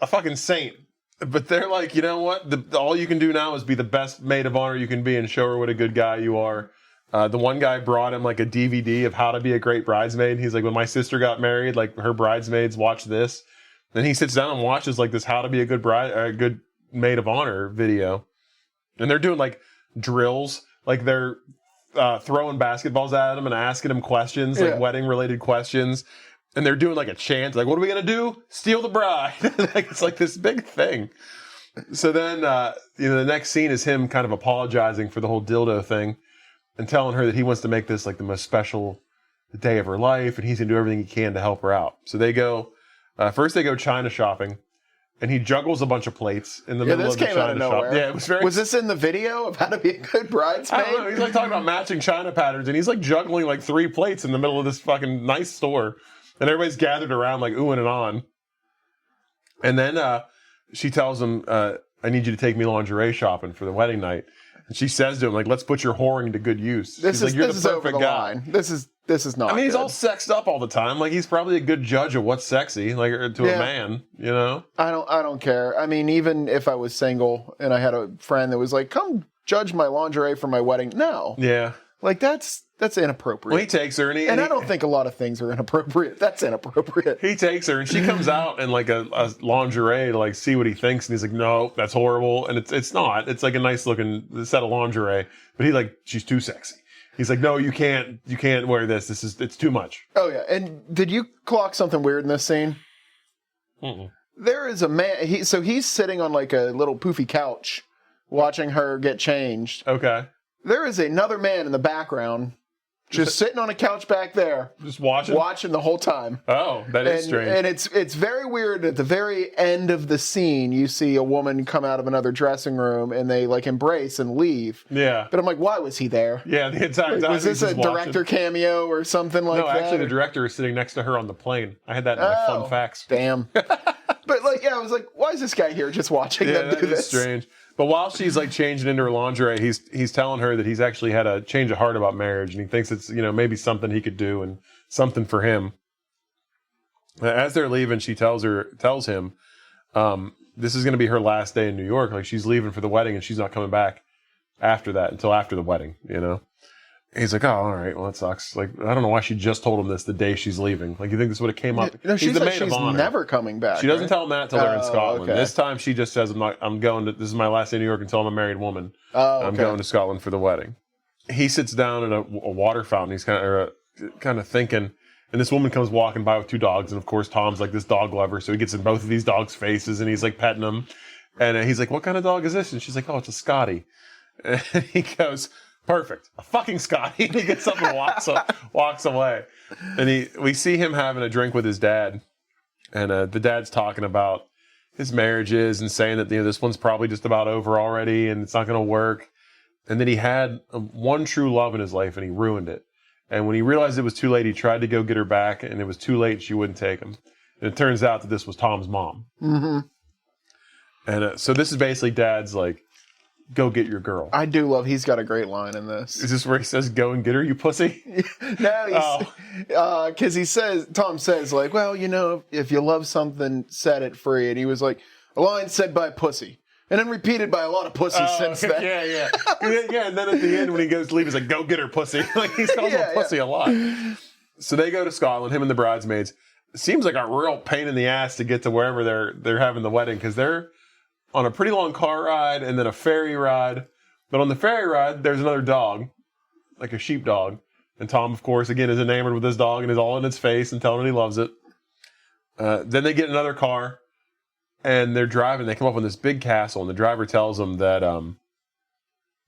a fucking saint. But they're like, you know what? All you can do now is be the best maid of honor you can be and show her what a good guy you are. The one guy brought him like a DVD of how to be a great bridesmaid. He's like, when my sister got married, like her bridesmaids watch this. Then he sits down and watches like this how to be a good good maid of honor video. And they're doing like drills. Like they're throwing basketballs at him and asking him questions, like wedding related questions. And they're doing like a chant, like, what are we going to do? Steal the bride. Like, it's like this big thing. So then, the next scene is him kind of apologizing for the whole dildo thing and telling her that he wants to make this like the most special day of her life. And he's going to do everything he can to help her out. So they go, first they go China shopping. And he juggles a bunch of plates in the middle of the China shop. Yeah, it was very... Was this in the video of how to be a good bridesmaid? I don't know. He's like talking about matching China patterns, and he's like juggling like 3 plates in the middle of this fucking nice store. And everybody's gathered around like oohing and on. And then she tells him, I need you to take me lingerie shopping for the wedding night. And she says to him, like, let's put your whoring to good use. This is over the line. This is not. I mean, he's good. all sexed up all the time. Like, he's probably a good judge of what's sexy, like to a man, you know? I don't care. I mean, even if I was single and I had a friend that was like, come judge my lingerie for my wedding. No. Yeah. Like, that's inappropriate. Well, he takes her and I don't think a lot of things are inappropriate. That's inappropriate. He takes her and she comes out in like a lingerie to like see what he thinks, and he's like, no, that's horrible. And it's not. It's like a nice looking set of lingerie, but she's too sexy. He's like, no, you can't wear this. It's too much. Oh yeah. And did you clock something weird in this scene? Mm-mm. There is a man. He's sitting on like a little poofy couch, watching her get changed. Okay. There is another man in the background, just sitting on a couch back there, just watching the whole time. Oh, that is strange. And it's very weird. At the very end of the scene, you see a woman come out of another dressing room, and they like embrace and leave. Yeah. But I'm like, why was he there? Yeah, the entire time. Was this a director cameo or something like that? No, actually, the director is sitting next to her on the plane. I had that in my fun facts. Damn. But like, yeah, I was like, why is this guy here just watching them do this? That is strange. But while she's like changing into her lingerie, he's telling her that he's actually had a change of heart about marriage, and he thinks it's maybe something he could do and something for him. As they're leaving, she tells him, this is going to be her last day in New York. Like, she's leaving for the wedding, and she's not coming back after that until after the wedding. He's like, oh, all right, well, that sucks. Like, I don't know why she just told him this the day she's leaving. Like, you think this would have came up? No, she said she's never coming back. She doesn't tell him that until they're in Scotland. Okay. This time she just says, this is my last day in New York until I'm a married woman. Oh, okay. I'm going to Scotland for the wedding. He sits down at a water fountain. He's kind of thinking, and this woman comes walking by with 2 dogs, and of course Tom's like this dog lover, so he gets in both of these dogs' faces, and he's like petting them. And he's like, what kind of dog is this? And she's like, oh, it's a Scottie. And he goes, perfect. A fucking Scottie. And he gets up and walks away. And we see him having a drink with his dad. And the dad's talking about his marriages and saying that this one's probably just about over already and it's not going to work. And then he had one true love in his life and he ruined it. And when he realized it was too late, he tried to go get her back and it was too late. She wouldn't take him. And it turns out that this was Tom's mom. Mm-hmm. And so this is basically Dad's like, go get your girl. I do love, he's got a great line in this. Is this where he says, go and get her, you pussy? No, because Tom says, like, well, if you love something, set it free. And he was like, a line said by a pussy. And then repeated by a lot of pussies since then. Yeah. Yeah, and then at the end when he goes to leave, he's like, go get her, pussy. Like, he's called her pussy a lot. So they go to Scotland, him and the bridesmaids. Seems like a real pain in the ass to get to wherever they're having the wedding, because they're on a pretty long car ride and then a ferry ride. But on the ferry ride, there's another dog, like a sheepdog. And Tom, of course, again, is enamored with this dog and is all in its face and telling him he loves it. Then they get another car, and they're driving. They come up on this big castle, and the driver tells them that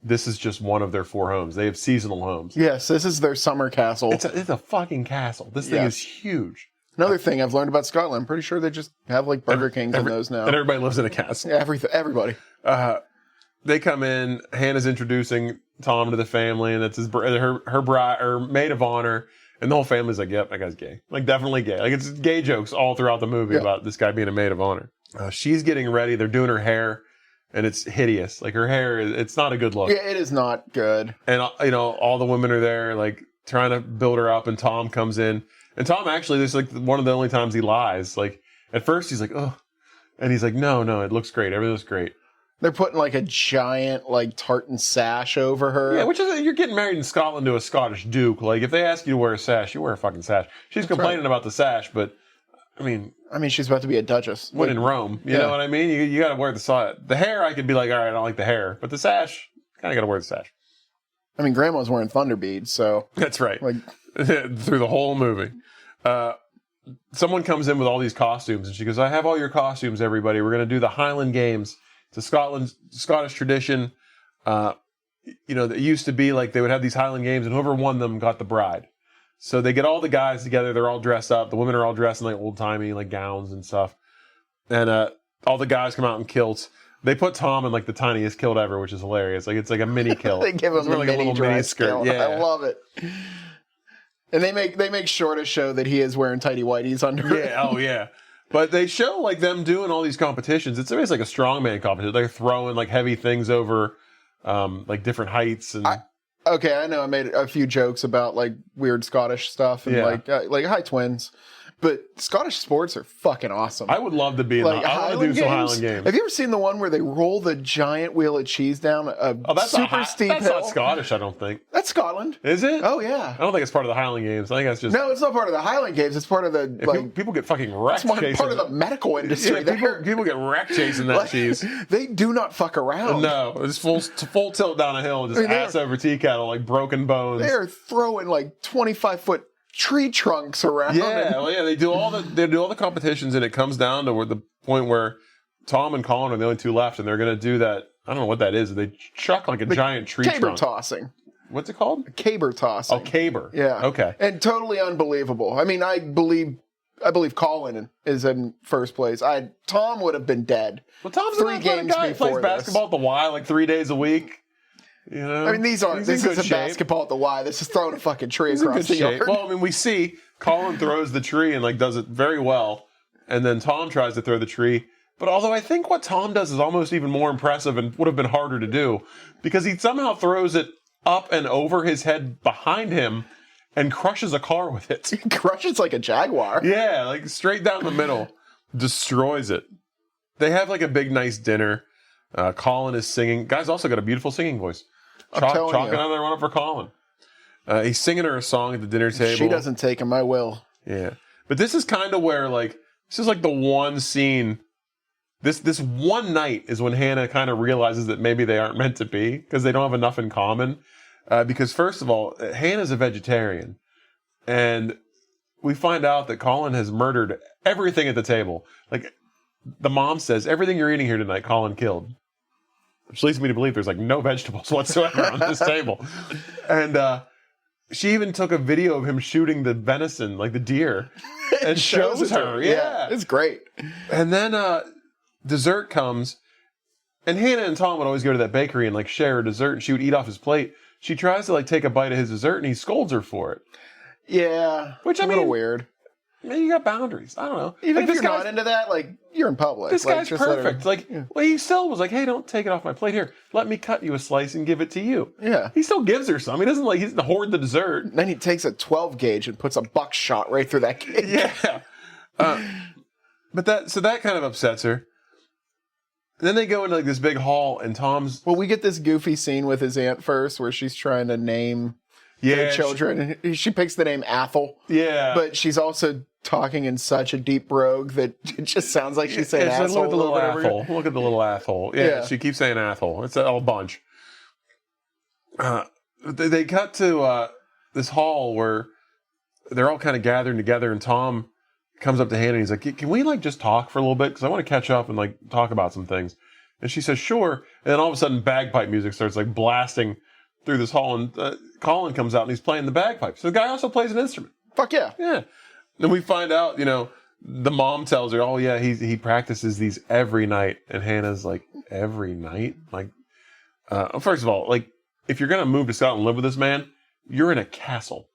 this is just one of their 4 homes. They have seasonal homes. Yes, this is their summer castle. It's a fucking castle. This thing is huge. Another thing I've learned about Scotland, I'm pretty sure they just have like Burger Kings in those now. And everybody lives in a castle. Yeah, everybody. They come in. Hannah's introducing Tom to the family, and it's her bride or maid of honor, and the whole family's like, "Yep, that guy's gay. Like, definitely gay. Like, it's gay jokes all throughout the movie about this guy being a maid of honor." She's getting ready. They're doing her hair, and it's hideous. Like, her hair, it's not a good look. Yeah, it is not good. And all the women are there, like trying to build her up, and Tom comes in, and Tom actually, this is like one of the only times he lies. Like, at first he's like, "Oh," and he's like, "No, it looks great. Everything looks great." They're putting like a giant like tartan sash over her. Yeah, which is, you're getting married in Scotland to a Scottish duke. Like, if they ask you to wear a sash, you wear a fucking sash. She's complaining about the sash, but I mean, she's about to be a duchess. When in Rome, you know what I mean? You got to wear the sash. The hair, I could be like, all right, I don't like the hair, but the sash, kind of got to wear the sash. I mean, Grandma's wearing thunder beads, so that's right. Like through the whole movie. Someone comes in with all these costumes, and she goes, "I have all your costumes, everybody. We're going to do the Highland Games." It's a Scottish tradition. It used to be like they would have these Highland Games, and whoever won them got the bride. So they get all the guys together. They're all dressed up. The women are all dressed in like old-timey like gowns and stuff. And all the guys come out in kilts. They put Tom in like the tiniest kilt ever, which is hilarious. Like, it's like a mini kilt. They give him like a little mini skirt. Kilt. Yeah, I love it. And they make sure to show that he is wearing tighty whities under it. Yeah, oh yeah. But they show like them doing all these competitions. It's always like a strongman competition. They're throwing like heavy things over like different heights. And I know I made a few jokes about like weird Scottish stuff and like high twins. But Scottish sports are fucking awesome. I would love to be in like, I want to do some Highland Games. Have you ever seen the one where they roll the giant wheel of cheese down a super steep hill? That's not Scottish, I don't think. That's Scotland. Is it? Oh, yeah. I don't think it's part of the Highland Games. I think that's just... No, it's not part of the Highland Games. It's part of the... people get fucking wrecked chasing... It's part of the medical industry. Yeah, people get wrecked chasing that cheese. They do not fuck around. No, it's full tilt down a hill, just ass over tea kettle, like broken bones. They're throwing like 25-foot tree trunks around. Yeah, they do all the competitions, and it comes down to the point where Tom and Colin are the only two left, and they're going to do that. I don't know what that is. They chuck like a giant tree caber trunk. tossing. What's it called? Caber tossing. Oh, caber. Yeah. Okay. And totally unbelievable. I mean, I believe Colin is in first place. Tom would have been dead. Well, Tom's 3 games guy. He plays basketball at the Y like 3 days a week. You know? I mean, this isn't basketball at the Y. This is throwing a fucking tree across the yard. Well, I mean, we see Colin throws the tree and like does it very well, and then Tom tries to throw the tree. But although I think what Tom does is almost even more impressive and would have been harder to do, because he somehow throws it up and over his head behind him and crushes a car with it. He crushes like a Jaguar. Yeah, like straight down the middle. Destroys it. They have like a big, nice dinner. Colin is singing. Guy's also got a beautiful singing voice. Chalking another one up for Colin. He's singing her a song at the dinner table. She doesn't take him, I will. Yeah. But this is kind of where, like, this is like the one scene. This one night is when Hannah kind of realizes that maybe they aren't meant to be, because they don't have enough in common. Because first of all, Hannah's a vegetarian. And we find out that Colin has murdered everything at the table. Like, the mom says, everything you're eating here tonight, Colin killed. Which leads me to believe there's like no vegetables whatsoever on this table. And she even took a video of him shooting the venison, like the deer, and shows her. Yeah. It's great. And then dessert comes, and Hannah and Tom would always go to that bakery and like share a dessert, and she would eat off his plate. She tries to like take a bite of his dessert, and he scolds her for it. Yeah. Which I mean, a little weird. You got boundaries. I don't know. Even if you're not into that, like, you're in public. This guy's perfect. Well, he still was like, hey, don't take it off my plate. Here, let me cut you a slice and give it to you. Yeah. He still gives her some. He doesn't he doesn't hoard the dessert. Then he takes a 12 gauge and puts a buckshot right through that gauge. Yeah. But that kind of upsets her. And then they go into like this big hall, and Tom's Well, we get this goofy scene with his aunt first, where she's trying to name their children, and she picks the name Athel. Yeah, But she's also talking in such a deep brogue that it just sounds like she's saying yeah, asshole. look at the little asshole. Look at the little asshole. Yeah, she keeps saying asshole. It's a whole bunch. They cut to this hall where they're all kind of gathering together, and Tom comes up to Hannah and he's like, can we like just talk for a little bit? Because I want to catch up and like talk about some things. And she says, sure. And then all of a sudden bagpipe music starts like blasting through this hall, and Colin comes out and he's playing the bagpipes. So the guy also plays an instrument. Fuck yeah. Yeah. Then we find out, the mom tells her, oh yeah, he practices these every night. And Hannah's like, every night? Like, first of all, like, if you're going to move to Scotland and live with this man, you're in a castle.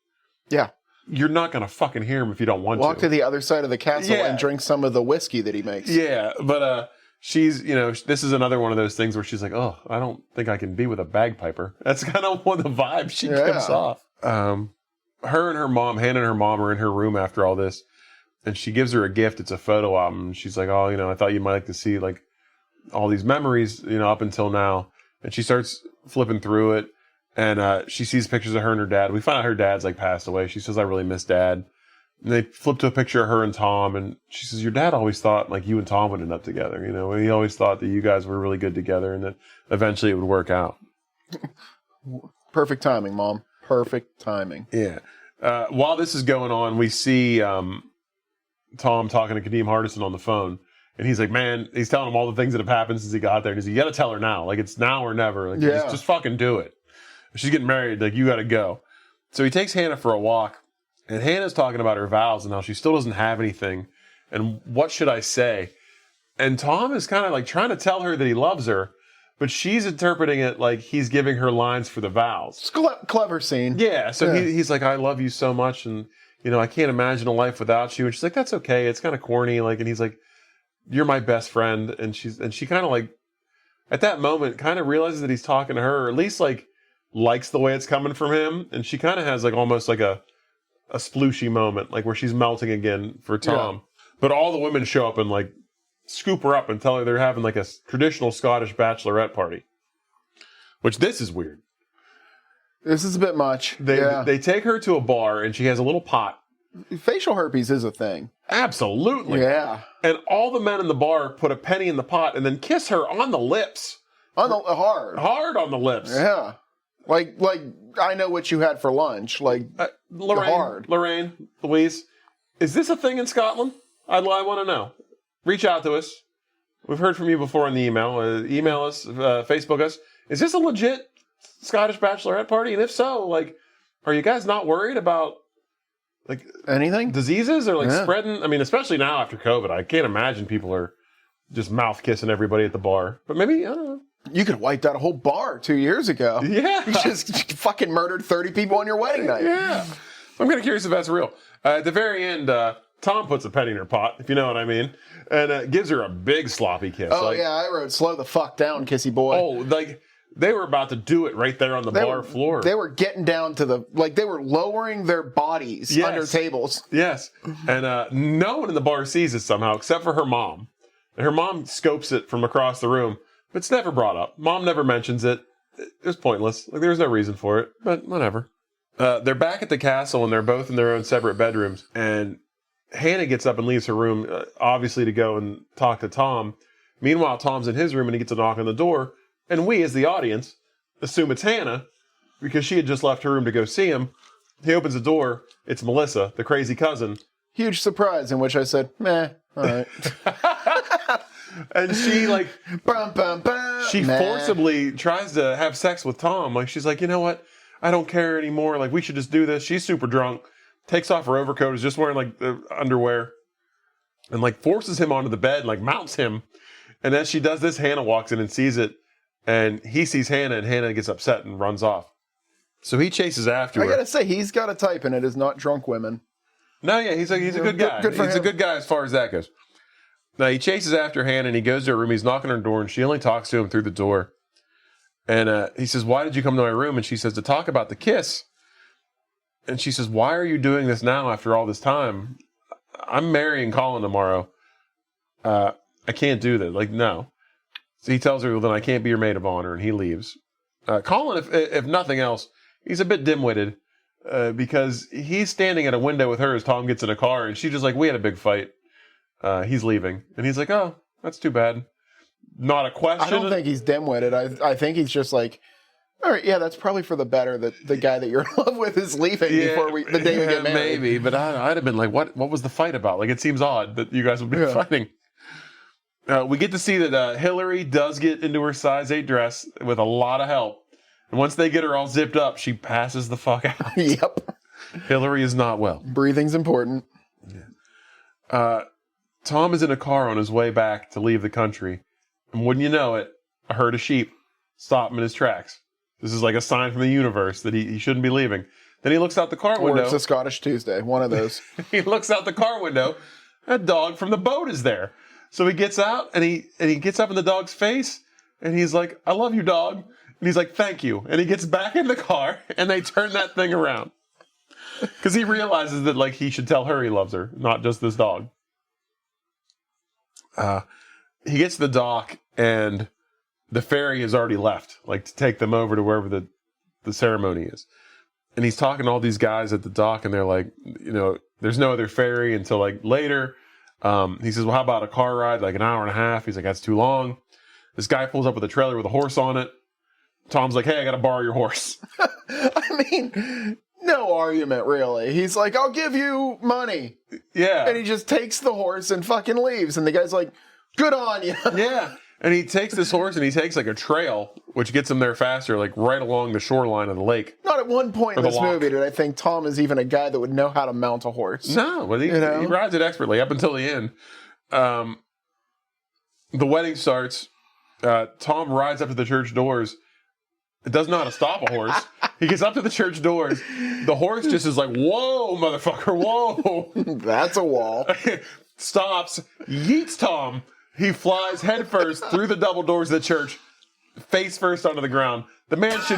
Yeah. You're not going to fucking hear him if you don't want to. Walk to the other side of the castle and drink some of the whiskey that he makes. Yeah, but she's, this is another one of those things where she's like, oh, I don't think I can be with a bagpiper. That's kind of one of the vibes she gives off. Her and her mom, Hannah and her mom are in her room after all this, and she gives her a gift. It's a photo album. She's like, oh, I thought you might like to see like all these memories, up until now. And she starts flipping through it. And she sees pictures of her and her dad. We find out her dad's like passed away. She says, I really miss Dad. And they flip to a picture of her and Tom. And she says, your dad always thought like you and Tom would end up together. He always thought that you guys were really good together and that eventually it would work out. Perfect timing, Mom. Perfect timing. Yeah. While this is going on, we see Tom talking to Kadeem Hardison on the phone. And he's like, man, he's telling him all the things that have happened since he got there. And he's like, you got to tell her now. Like, it's now or never. Like, just fucking do it. She's getting married. Like, you got to go. So he takes Hannah for a walk. And Hannah's talking about her vows and how she still doesn't have anything. And what should I say? And Tom is kind of like trying to tell her that he loves her. But she's interpreting it like he's giving her lines for the vows. It's clever scene. Yeah. So he's like, I love you so much. And, I can't imagine a life without you. And she's like, that's okay. It's kind of corny. Like, and he's like, you're my best friend. And she kind of like, at that moment, kind of realizes that he's talking to her, or at least like likes the way it's coming from him. And she kind of has like almost like a splooshy moment, like where she's melting again for Tom. Yeah. But all the women show up and like scoop her up and tell her they're having like a traditional Scottish bachelorette party. Which this is weird. This is a bit much. They take her to a bar and she has a little pot. Facial herpes is a thing. Absolutely. Yeah. And all the men in the bar put a penny in the pot and then kiss her on the lips. Hard on the lips. Yeah. Like I know what you had for lunch. Like Lorraine, Louise, is this a thing in Scotland? I want to know. Reach out to us. We've heard from you before in the email. Email us, Facebook us. Is this a legit Scottish bachelorette party? And if so, like, are you guys not worried about like anything diseases or like spreading? I mean, especially now after COVID, I can't imagine people are just mouth kissing everybody at the bar. But maybe, I don't know. You could have wiped out a whole bar 2 years ago. Yeah. You just fucking murdered 30 people on your wedding night. Yeah. I'm kind of curious if that's real. At the very end, Tom puts a penny in her pot, if you know what I mean, and gives her a big sloppy kiss. Oh, yeah, I wrote, slow the fuck down, kissy boy. Oh, like, they were about to do it right there on the bar floor. They were getting down to they were lowering their bodies under tables. Yes. And no one in the bar sees it somehow, except for her mom. And her mom scopes it from across the room, but it's never brought up. Mom never mentions it. It was pointless. Like, there was no reason for it, but whatever. They're back at the castle, and they're both in their own separate bedrooms, and Hannah gets up and leaves her room, obviously to go and talk to Tom. Meanwhile, Tom's in his room and he gets a knock on the door. And we, as the audience, assume it's Hannah because she had just left her room to go see him. He opens the door. It's Melissa, the crazy cousin. Huge surprise, in which I said, meh, all right. And she, like, bum, bum, bum, she forcibly tries to have sex with Tom. Like, she's like, you know what? I don't care anymore. Like, we should just do this. She's super drunk. Takes off her overcoat, is just wearing, like, the underwear. And, like, forces him onto the bed, like, mounts him. And as she does this, Hannah walks in and sees it. And he sees Hannah, and Hannah gets upset and runs off. So he chases after her. I gotta say, he's got a type, and it is not drunk women. No, yeah, he's a good guy. He's a good guy as far as that goes. Now, he chases after Hannah, and he goes to her room. He's knocking on her door, and she only talks to him through the door. And he says, why did you come to my room? And she says, to talk about the kiss. And she says, why are you doing this now after all this time? I'm marrying Colin tomorrow. I can't do that. Like, no. So he tells her, well, then I can't be your maid of honor, and he leaves. Colin, if nothing else, he's a bit dim-witted because he's standing at a window with her as Tom gets in a car, and she's just like, we had a big fight. He's leaving. And he's like, oh, that's too bad. Not a question. I don't think he's dim-witted. I think he's just like, all right, yeah, that's probably for the better that the guy that you're in love with is leaving before the day we get married. Maybe, but I'd have been like, what was the fight about? Like, it seems odd that you guys would be fighting. We get to see that Hillary does get into her size 8 dress with a lot of help. And once they get her all zipped up, she passes the fuck out. Yep. Hillary is not well. Breathing's important. Tom is in a car on his way back to leave the country. And wouldn't you know it, a herd of sheep stop him in his tracks. This is like a sign from the universe that he shouldn't be leaving. Then he looks out the car window. Or it's a Scottish Tuesday, one of those. He looks out the car window. A dog from the boat is there. So he gets out and he gets up in the dog's face and he's like, I love you, dog. And he's like, thank you. And he gets back in the car and they turn that thing around. Because he realizes that like he should tell her he loves her, not just this dog. He gets to the dock and the ferry has already left, like to take them over to wherever the ceremony is. And he's talking to all these guys at the dock and they're like, you know, there's no other ferry until like later. He says, well, how about a car ride, like an hour and a half? He's like, that's too long. This guy pulls up with a trailer with a horse on it. Tom's like, hey, I got to borrow your horse. I mean, no argument, really. He's like, I'll give you money. Yeah. And he just takes the horse and fucking leaves. And the guy's like, good on you. Yeah. And he takes this horse and he takes like a trail, which gets him there faster, like right along the shoreline of the lake. Not at one point in this movie did I think Tom is even a guy that would know how to mount a horse. No, but he rides it expertly up until the end. The wedding starts. Tom rides up to the church doors. It doesn't know how to stop a horse. He gets up to the church doors. The horse just is like, whoa, motherfucker, whoa. That's a wall. Stops, yeets Tom. He flies headfirst through the double doors of the church, face first onto the ground. The man should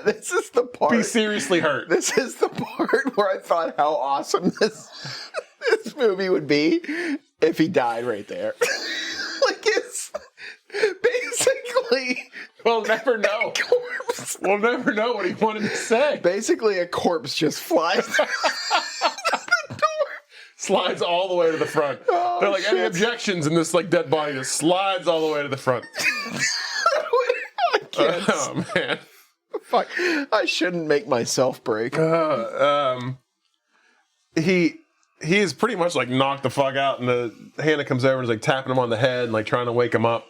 this is the part, be seriously hurt. This is the part where I thought how awesome this movie would be if he died right there. Like it's basically... We'll never know. We'll never know what he wanted to say. Basically, a corpse just flies through the door. Slides all the way to the front. Oh, they're like, shit. any objections? And this like dead body just slides all the way to the front. I can't. Oh, man. Fuck. I shouldn't make myself break. He is pretty much like knocked the fuck out, and the Hannah comes over and is like tapping him on the head and like trying to wake him up.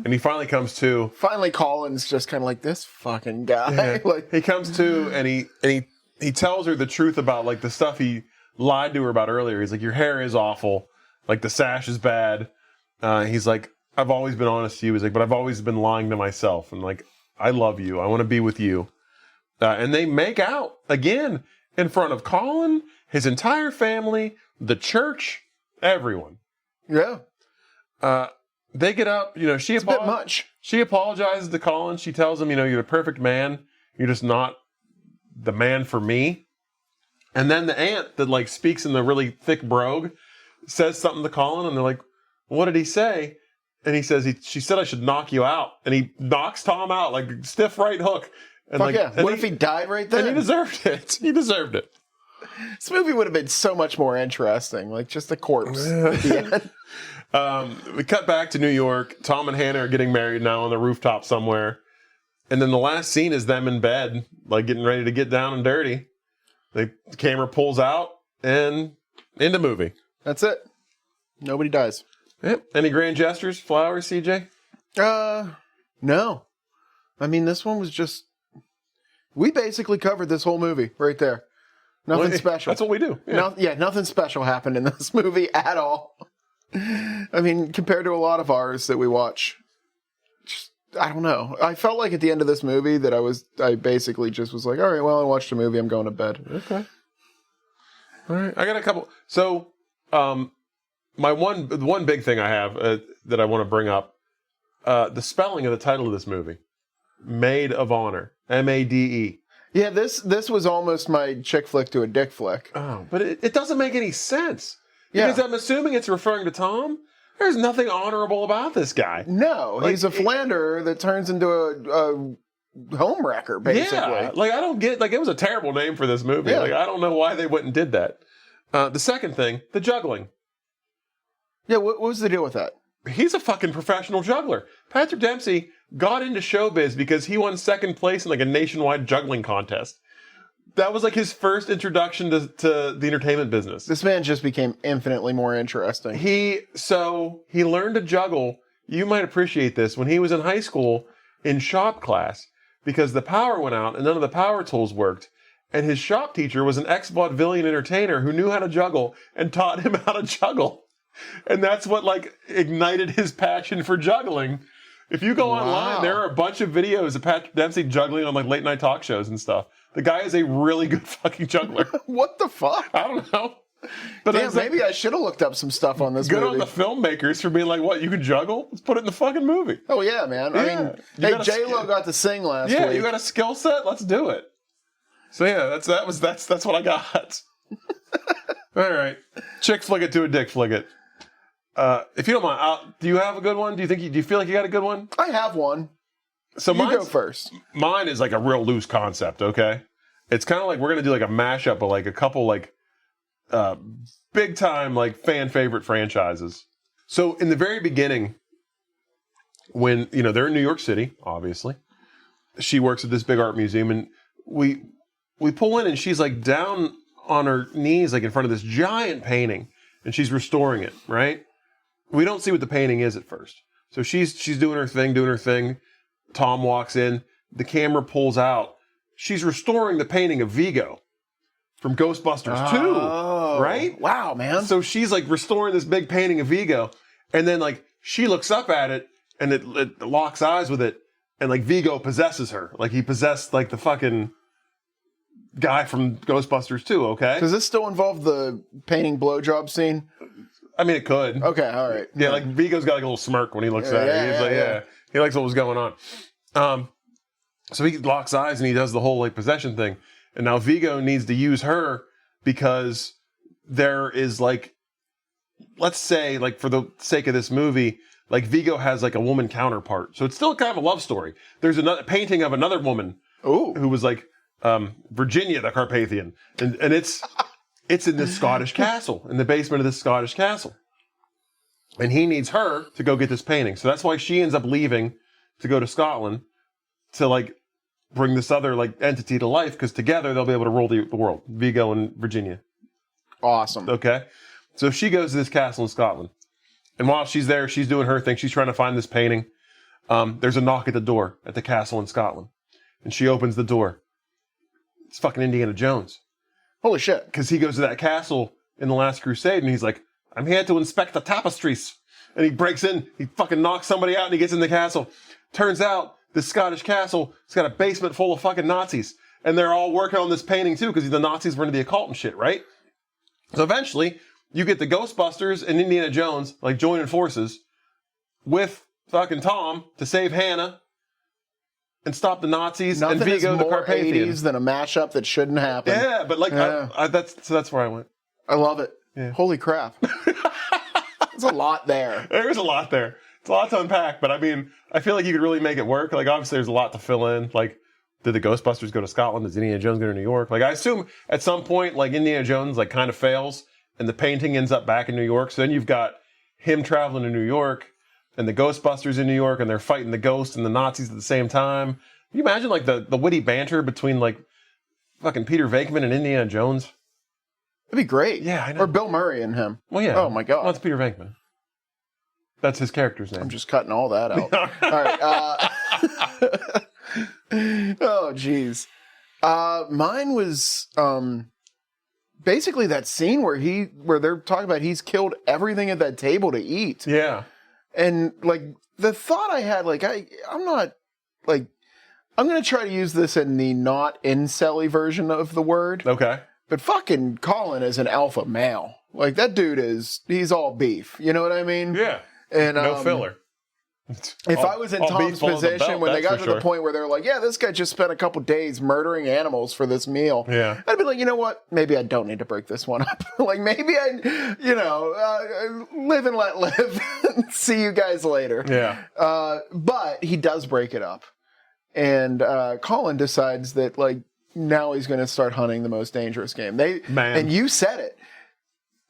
And he finally comes to. Finally, Colin's just kind of like, this fucking guy. Yeah. Like, he comes to and he tells her the truth about like the stuff he lied to her about earlier. He's like, your hair is awful. Like the sash is bad. He's like, I've always been honest to you. He's like, but I've always been lying to myself. And like, I love you. I want to be with you. And they make out again in front of Colin, his entire family, the church, everyone. yeah. They get up, you know, It's a bit much. She apologizes to Colin. She tells him, you know, you're the perfect man. You're just not the man for me. And then the aunt that like speaks in the really thick brogue says something to Colin, and they're like, what did he say? And he says, she said I should knock you out. And he knocks Tom out, like stiff right hook. And Fuck like, yeah. What if he died right then? And he deserved it. He deserved it. This movie would have been so much more interesting. Like just a corpse at the end. We cut back to New York. Tom and Hannah are getting married now on the rooftop somewhere. And then the last scene is them in bed, like getting ready to get down and dirty. The camera pulls out and end the movie. That's it. Nobody dies. Yep. Any grand gestures? Flowers, CJ? No. I mean, this one was just... We basically covered this whole movie right there. Nothing special. That's what we do. Yeah. Nothing special happened in this movie at all. I mean, compared to a lot of ours that we watch, just, I don't know. I felt like at the end of this movie that I basically just was like, all right, well, I watched a movie, I'm going to bed. Okay. All right. I got a couple. So, my one big thing I have that I want to bring up, the spelling of the title of this movie, Maid of Honor, M-A-D-E. Yeah, this was almost my chick flick to a dick flick. Oh, but it doesn't make any sense. Because I'm assuming it's referring to Tom, There's nothing honorable about this guy. No, Like, he's a philanderer that turns into a home wrecker, basically. Yeah, like I don't get, like it was a terrible name for this movie. Yeah. Like I don't know why they went and did that. The second thing, the juggling. Yeah, what was the deal with that? He's a fucking professional juggler. Patrick Dempsey got into showbiz because he won second place in like a nationwide juggling contest. That was like his first introduction to the entertainment business. This man just became infinitely more interesting. He learned to juggle. You might appreciate this when he was in high school in shop class because the power went out and none of the power tools worked. And his shop teacher was an ex-vaudevillian entertainer who knew how to juggle and taught him how to juggle. And that's what like ignited his passion for juggling. If you go online, there are a bunch of videos of Patrick Dempsey juggling on like late night talk shows and stuff. The guy is a really good fucking juggler. What the fuck? I don't know. But Damn, maybe I should have looked up some stuff on this good movie. on the filmmakers for being like, what, you can juggle? Let's put it in the fucking movie. Oh, yeah, man. Yeah. I mean, You hey, gotta J-Lo got to sing last week. Yeah, you got a skill set? Let's do it. So yeah, that's what I got. All right. Chick flick it to a dick flick it. If you don't mind, do you have a good one? Do you feel like you got a good one? I have one. So You go first. Mine is like a real loose concept, okay? It's kind of like we're going to do like a mashup of like a couple like big time like fan favorite franchises. So in the very beginning, when, you know, they're in New York City, obviously. She works at this big art museum and we pull in and she's like down on her knees like in front of this giant painting and she's restoring it, right? We don't see what the painting is at first. So she's doing her thing. Tom walks in, the camera pulls out. She's restoring the painting of Vigo from Ghostbusters 2, right? Wow, man. So she's like restoring this big painting of Vigo, and then like she looks up at it, and it locks eyes with it, and like Vigo possesses her, like he possessed like the fucking guy from Ghostbusters 2. Okay, Does this still involve the painting blowjob scene? I mean it could. Okay, all right. Yeah, like Vigo's got like a little smirk when he looks at her. He's like, yeah, he likes what was going on. So he locks eyes and he does the whole like possession thing. And now Vigo needs to use her because there is like, let's say like for the sake of this movie, like Vigo has like a woman counterpart. So it's still kind of a love story. There's another painting of another woman who was like Virginia the Carpathian. And it's in this Scottish castle, in the basement of this Scottish castle. And he needs her to go get this painting. So that's why she ends up leaving to go to Scotland to like bring this other like entity to life because together they'll be able to rule the world. Vigo and Virginia. Awesome. Okay. So she goes to this castle in Scotland. And while she's there, she's doing her thing. She's trying to find this painting. There's a knock at the door at the castle in Scotland. And she opens the door. It's fucking Indiana Jones. Holy shit. Because he goes to that castle in The Last Crusade and he's like, I'm here to inspect the tapestries. And he breaks in, he fucking knocks somebody out and he gets in the castle. Turns out, this Scottish castle, it's got a basement full of fucking Nazis. And they're all working on this painting too, because the Nazis were into the occult and shit, right? So eventually, you get the Ghostbusters and Indiana Jones, like, joining forces with fucking Tom to save Hannah and stop the Nazis Nothing and Vigo is the more Carpathian. 80s than a mashup that shouldn't happen. Yeah, but like, Yeah. that's where I went. I love it. Yeah. Holy crap. There's a lot there. There's a lot there. It's a lot to unpack, but I mean, I feel like you could really make it work. Like, obviously, there's a lot to fill in. Like, did the Ghostbusters go to Scotland? Does Indiana Jones go to New York? Like, I assume at some point, like, Indiana Jones, like, kind of fails, and the painting ends up back in New York. So then you've got him traveling to New York, and the Ghostbusters in New York, and they're fighting the ghosts and the Nazis at the same time. Can you imagine, like, the witty banter between, like, fucking Peter Venkman and Indiana Jones? It'd be great. Yeah, I know. Or Bill Murray and him. Well, yeah. Oh, my God. Well, it's Peter Venkman. That's his character's name. I'm just cutting all that out. All right. Oh, geez. Mine was basically that scene where they're talking about he's killed everything at that table to eat. Yeah. And like the thought I had, like I'm not like I'm gonna try to use this in the not incelly version of the word. Okay. But fucking Colin is an alpha male. Like that dude he's all beef. You know what I mean? Yeah. And No filler. If I was in Tom's position when they got to the point where they're like, yeah, this guy just spent a couple days murdering animals for this meal. Yeah. I'd be like, you know what? Maybe I don't need to break this one up. Like, maybe I, live and let live. See you guys later. Yeah. But he does break it up. And Colin decides that, like, now he's going to start hunting the most dangerous game. And you said it.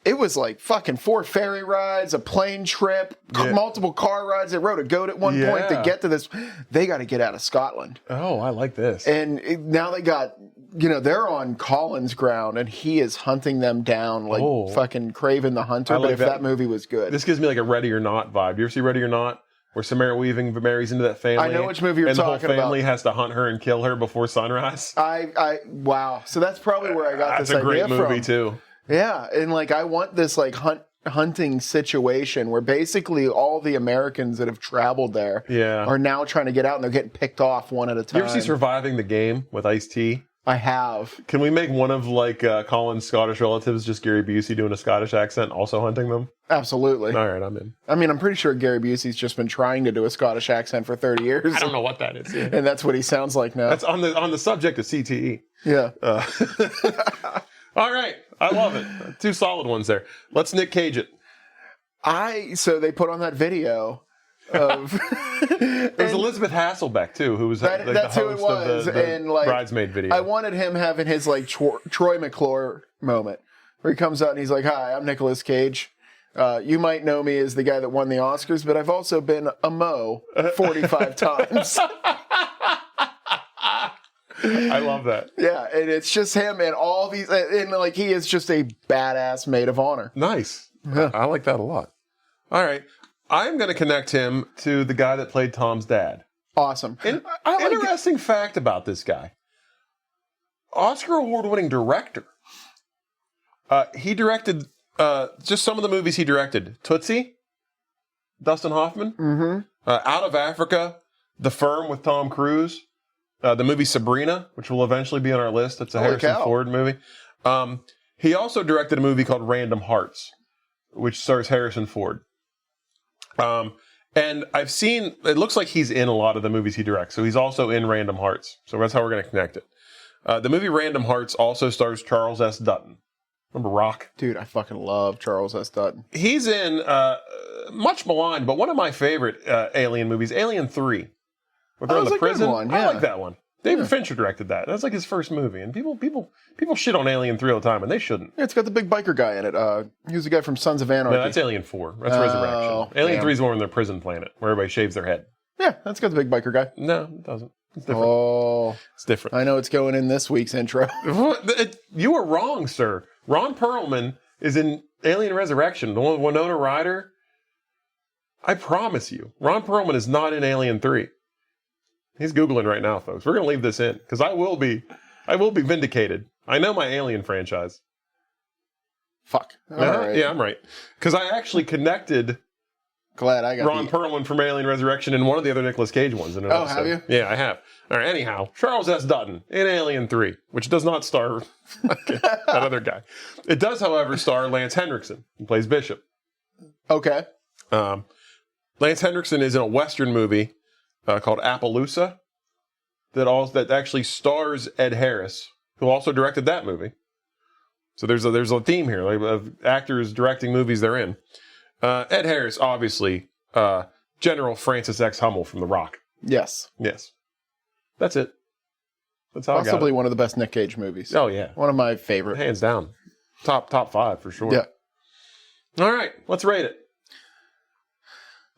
It was like fucking 4 ferry rides, a plane trip, multiple car rides. They rode a goat at one point to get to this. They got to get out of Scotland. Oh, I like this. And now they got, they're on Colin's ground, and he is hunting them down like fucking Craven the Hunter. But if that movie was good. This gives me like a Ready or Not vibe. Do you ever see Ready or Not? Where Samara Weaving marries into that family. I know which movie you're talking about. And the whole family has to hunt her and kill her before sunrise. Wow. So that's probably where I got this idea from. That's a great movie, too. Yeah, and like I want this like hunting situation where basically all the Americans that have traveled there are now trying to get out, and they're getting picked off one at a time. You ever see Surviving the Game with Ice-T? I have. Can we make one of like Colin's Scottish relatives just Gary Busey doing a Scottish accent, also hunting them? Absolutely. All right, I'm in. I mean, I'm pretty sure Gary Busey's just been trying to do a Scottish accent for 30 years. I don't know what that is. And that's what he sounds like now. That's on the subject of CTE. Yeah. All right. I love it. 2 solid ones there. Let's Nick Cage it. So they put on that video of... There's Elizabeth Hasselbeck, too, who was the host of the Bridesmaid video. I wanted him having his like Troy McClure moment where he comes out and he's like, hi, I'm Nicolas Cage. You might know me as the guy that won the Oscars, but I've also been a Mo 45 times. I love that. Yeah, and it's just him and all these, and like he is just a badass maid of honor. Nice. Yeah. I like that a lot. All right. I'm going to connect him to the guy that played Tom's dad. Awesome. Interesting fact about this guy. Oscar award-winning director. He directed just some of the movies he directed. Tootsie, Dustin Hoffman. Mm-hmm. Out of Africa, The Firm with Tom Cruise. The movie Sabrina, which will eventually be on our list. It's a Harrison Ford movie. He also directed a movie called Random Hearts, which stars Harrison Ford. And I've seen, it looks like he's in a lot of the movies he directs. So he's also in Random Hearts. So that's how we're going to connect it. The movie Random Hearts also stars Charles S. Dutton. Remember Rock? Dude, I fucking love Charles S. Dutton. He's in, much maligned, but one of my favorite Alien movies, Alien 3. Where they're in the prison. One, yeah. I like that one. David Fincher directed that. That's like his first movie. And people shit on Alien 3 all the time, and they shouldn't. Yeah, it's got the big biker guy in it. He was the guy from Sons of Anarchy. No, that's Alien 4. That's Resurrection. Alien 3 is the one on their prison planet, where everybody shaves their head. Yeah, that's got the big biker guy. No, it doesn't. It's different. Oh. It's different. I know it's going in this week's intro. You were wrong, sir. Ron Perlman is in Alien Resurrection. The one with Winona Ryder. I promise you, Ron Perlman is not in Alien 3. He's Googling right now, folks. We're going to leave this in, because I will be vindicated. I know my Alien franchise. Fuck. Right. Yeah, I'm right. Because I actually connected Glad I got Ron Perlman from Alien Resurrection and one of the other Nicolas Cage ones. In episode. Have you? Yeah, I have. All right, anyhow, Charles S. Dutton in Alien 3, which does not star that other guy. It does, however, star Lance Henriksen, who plays Bishop. Okay. Lance Henriksen is in a Western movie called Appaloosa that actually stars Ed Harris, who also directed that movie. So there's a theme here of actors directing movies they're in. Ed Harris, obviously, General Francis X. Hummel from The Rock. Yes. That's it. That's how possibly one of the best Nick Cage movies. Oh yeah, one of my favorite, hands down. Top 5 for sure. Yeah. All right, let's rate it.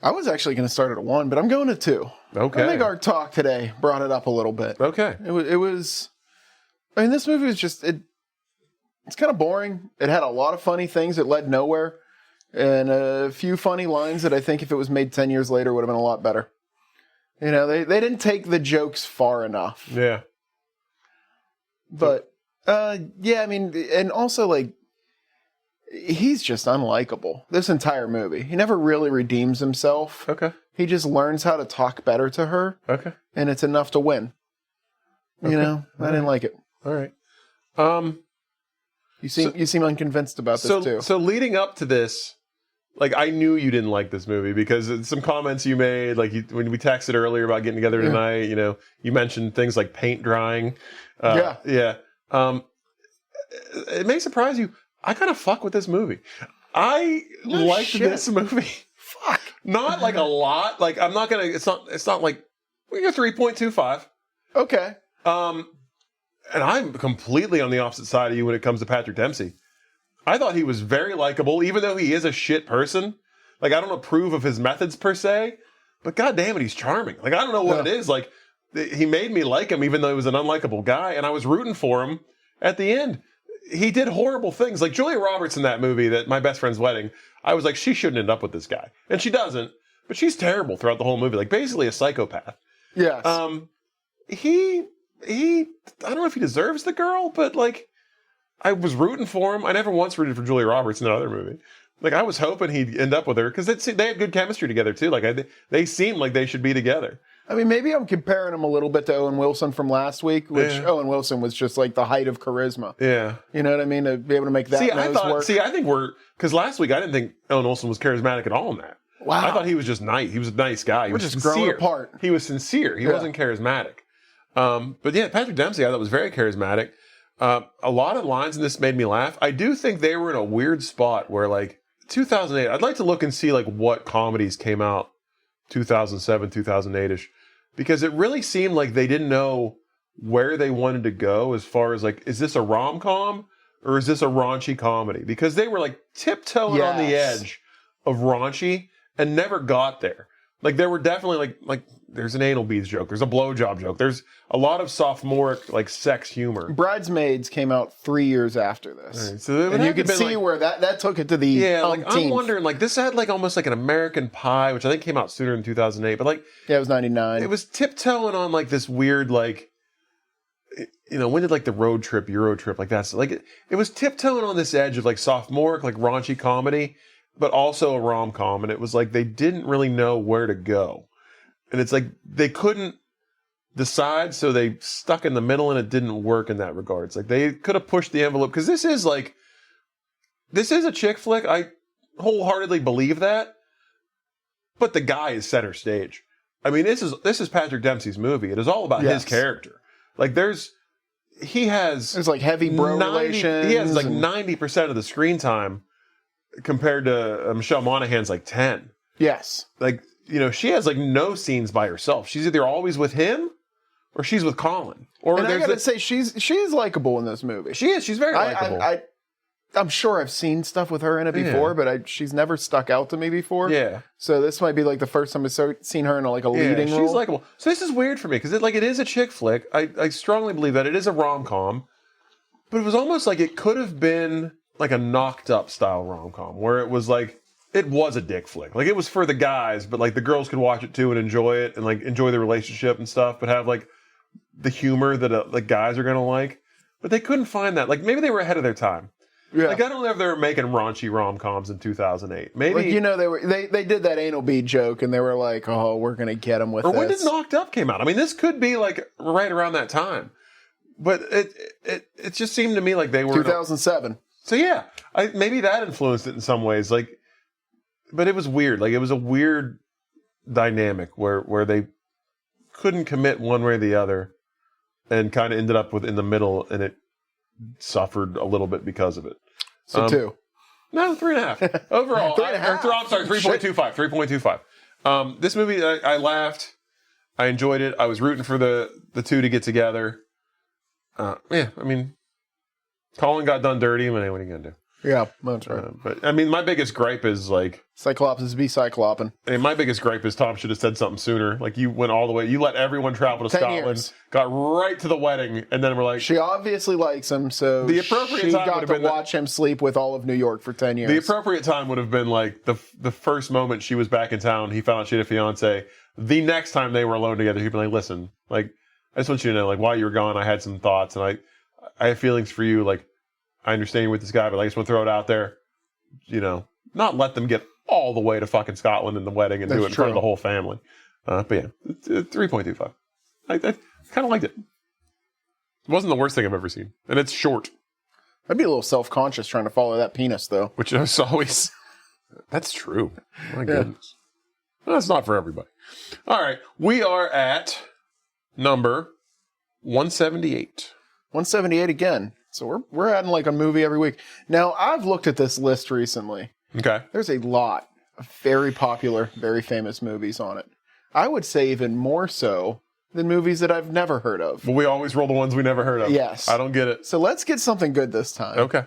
I was actually going to start at a 1, but I'm going to 2. Okay. I think our talk today brought it up a little bit. Okay. It was. I mean, this movie was just it's kind of boring. It had a lot of funny things that led nowhere, and a few funny lines that I think if it was made 10 years later would have been a lot better. You know, they didn't take the jokes far enough. Yeah. But yeah, I mean, and also like. He's just unlikable, this entire movie. He never really redeems himself. Okay. He just learns how to talk better to her. Okay. And it's enough to win. Okay. You know? I didn't like it. All right. You seem unconvinced about this too. So leading up to this, like I knew you didn't like this movie because it's some comments you made, like when we texted earlier about getting together tonight. You know, you mentioned things like paint drying. Yeah. It may surprise you. I kind of fuck with this movie. I liked this movie. Fuck. Not like a lot. Like I'm not gonna. It's not like we go 3.25. Okay. And I'm completely on the opposite side of you when it comes to Patrick Dempsey. I thought he was very likable, even though he is a shit person. Like, I don't approve of his methods per se, but god damn it, he's charming. Like, I don't know what it is. Like, he made me like him, even though he was an unlikable guy, and I was rooting for him at the end. He did horrible things. Like, Julia Roberts in that movie, that My Best Friend's Wedding, I was like, she shouldn't end up with this guy. And she doesn't, but she's terrible throughout the whole movie. Like, basically a psychopath. Yes. I don't know if he deserves the girl, but like, I was rooting for him. I never once rooted for Julia Roberts in that other movie. Like, I was hoping he'd end up with her because they had good chemistry together too. Like, they seemed like they should be together. I mean, maybe I'm comparing him a little bit to Owen Wilson from last week, which Owen Wilson was just like the height of charisma. Yeah. You know what I mean? To be able to make that work. I think because last week I didn't think Owen Wilson was charismatic at all in that. Wow. I thought he was just nice. He was a nice guy. He was just sincere. growing apart. He was sincere. He wasn't charismatic. But yeah, Patrick Dempsey, I thought was very charismatic. A lot of lines in this made me laugh. I do think they were in a weird spot where, like, 2008, I'd like to look and see, like, what comedies came out 2007, 2008-ish, because it really seemed like they didn't know where they wanted to go as far as, like, is this a rom-com or is this a raunchy comedy? Because they were, like, tiptoeing on the edge of raunchy and never got there. Like, there were definitely, like there's an anal beads joke. There's a blowjob joke. There's a lot of sophomoric, like, sex humor. Bridesmaids came out 3 years after this. Right, so and you can see like, where that took it to the like, I'm wondering, like, this had, like, almost like an American Pie, which I think came out sooner than 2008. But, like... Yeah, it was 99. It was tiptoeing on, like, this weird, like... You know, when did, like, the road trip, Euro trip, like, that's... Like, it was tiptoeing on this edge of, like, sophomoric, like, raunchy comedy, but also a rom-com. And it was like they didn't really know where to go. And it's like they couldn't decide, so they stuck in the middle, and it didn't work in that regard. It's like they could have pushed the envelope, because this is a chick flick. I wholeheartely believe that. But the guy is center stage. I mean, this is Patrick Dempsey's movie. It is all about his character. Like there's like heavy bro relations. He has like 90% of the screen time compared to Michelle Monaghan's like 10. Yes. Like, you know, she has like no scenes by herself. She's either always with him or she's with Colin. Or and I gotta say, she's likable in this movie. She is. She's very likable. I'm sure I've seen stuff with her in it before, but she's never stuck out to me before. Yeah. So this might be like the first time I've seen her in a leading role. She's likable. So this is weird for me because it is a chick flick. I strongly believe that it is a rom-com, but it was almost like it could have been like a Knocked Up style rom-com where it was like, it was a dick flick. Like, it was for the guys, but, like, the girls could watch it, too, and enjoy it, and, like, enjoy the relationship and stuff, but have, like, the humor that, the guys are gonna like. But they couldn't find that. Like, maybe they were ahead of their time. Yeah. Like, I don't know if they were making raunchy rom-coms in 2008. Maybe... Like, you know, they did that anal bead joke, and they were like, oh, we're gonna get them with this. Or when did Knocked Up came out? I mean, this could be, like, right around that time. But it just seemed to me like they were... 2007. So, yeah. Maybe that influenced it in some ways. Like, but it was weird. Like, it was a weird dynamic where they couldn't commit one way or the other and kind of ended up in the middle, and it suffered a little bit because of it. So 2. No, 3.5. Overall. 3.5. I'm sorry, 3.25. 3.25. This movie, I laughed. I enjoyed it. I was rooting for the two to get together. Yeah, I mean, Colin got done dirty. I mean, what are you going to do? Yeah, that's right. But, I mean, my biggest gripe is, like... Cyclops be cycloping. I mean, my biggest gripe is Tom should have said something sooner. Like, you went all the way... You let everyone travel to 10 Scotland, years. got right to the wedding, and then we're like... She obviously likes him, so the appropriate time got to watch him sleep with all of New York for 10 years. The appropriate time would have been, like, the first moment she was back in town, he found out she had a fiancé. The next time they were alone together, he'd be like, listen, like, I just want you to know, like, while you were gone, I had some thoughts, and I have feelings for you, like, I understand you're with this guy, but I just want to throw it out there. You know, not let them get all the way to fucking Scotland in the wedding and do it in front of the whole family. But yeah, 3.25. I kind of liked it. It wasn't the worst thing I've ever seen. And it's short. I'd be a little self-conscious trying to follow that penis, though. Which is always... That's true. My goodness. That's not for everybody. All right. We are at number 178. 178 again. So we're adding like a movie every week. Now, I've looked at this list recently. Okay. There's a lot of very popular, very famous movies on it. I would say even more so than movies that I've never heard of. But we always roll the ones we never heard of. Yes. I don't get it. So let's get something good this time. Okay.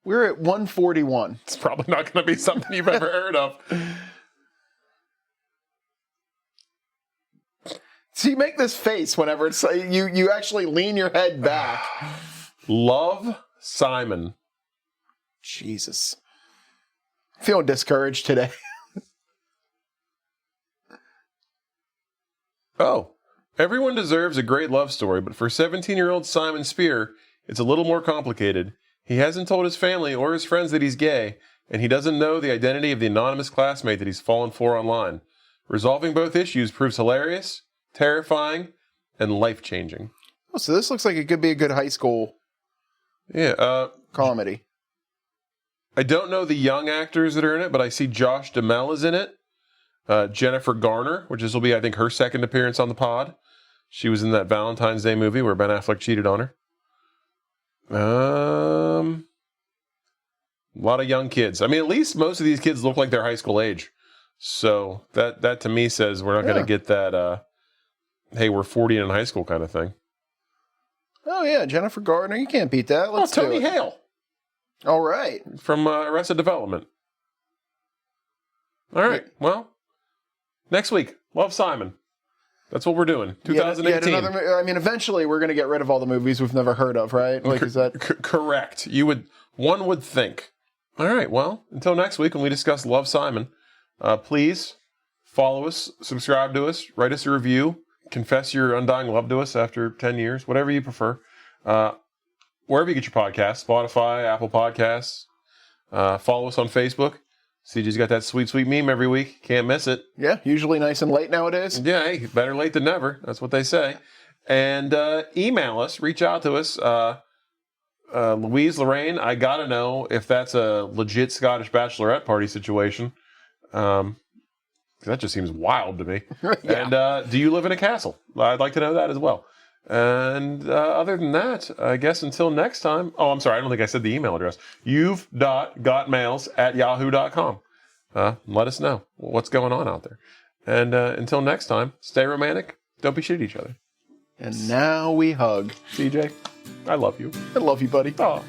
We're at 141. It's probably not going to be something you've ever heard of. So you make this face whenever it's like you actually lean your head back. Love, Simon. Jesus. Feeling discouraged today. Oh, everyone deserves a great love story, but for 17-year-old Simon Spear, it's a little more complicated. He hasn't told his family or his friends that he's gay, and he doesn't know the identity of the anonymous classmate that he's fallen for online. Resolving both issues proves hilarious, terrifying, and life-changing. Oh, so this looks like it could be a good high school comedy. I don't know the young actors that are in it, but I see Josh Duhamel is in it. Jennifer Garner, which this will be, I think, her second appearance on the pod. She was in that Valentine's Day movie where Ben Affleck cheated on her. A lot of young kids. I mean, at least most of these kids look like they're high school age. So that to me says we're not going to get that, hey, we're 40 and in high school kind of thing. Oh, yeah, Jennifer Garner. You can't beat that. Let's Tony do it. Hale. All right. From Arrested Development. All right. Well, next week, Love, Simon. That's what we're doing. 2018. Eventually we're going to get rid of all the movies we've never heard of, right? Like, is that correct? One would think. All right. Well, until next week when we discuss Love, Simon, please follow us, subscribe to us, write us a review, confess your undying love to us after 10 years, whatever you prefer. Wherever you get your podcasts, Spotify, Apple Podcasts. Follow us on Facebook. CJ's got that sweet, sweet meme every week. Can't miss it. Yeah, usually nice and late nowadays. Yeah, hey, better late than never. That's what they say. And email us, reach out to us. Louise, Lorraine, I got to know if that's a legit Scottish bachelorette party situation. That just seems wild to me. Yeah. And do you live in a castle? I'd like to know that as well. And other than that, I guess until next time. Oh, I'm sorry. I don't think I said the email address. you've.gotmails@yahoo.com. Let us know what's going on out there. And until next time, stay romantic. Don't be shit at each other. And now we hug. CJ, I love you. I love you, buddy. Oh.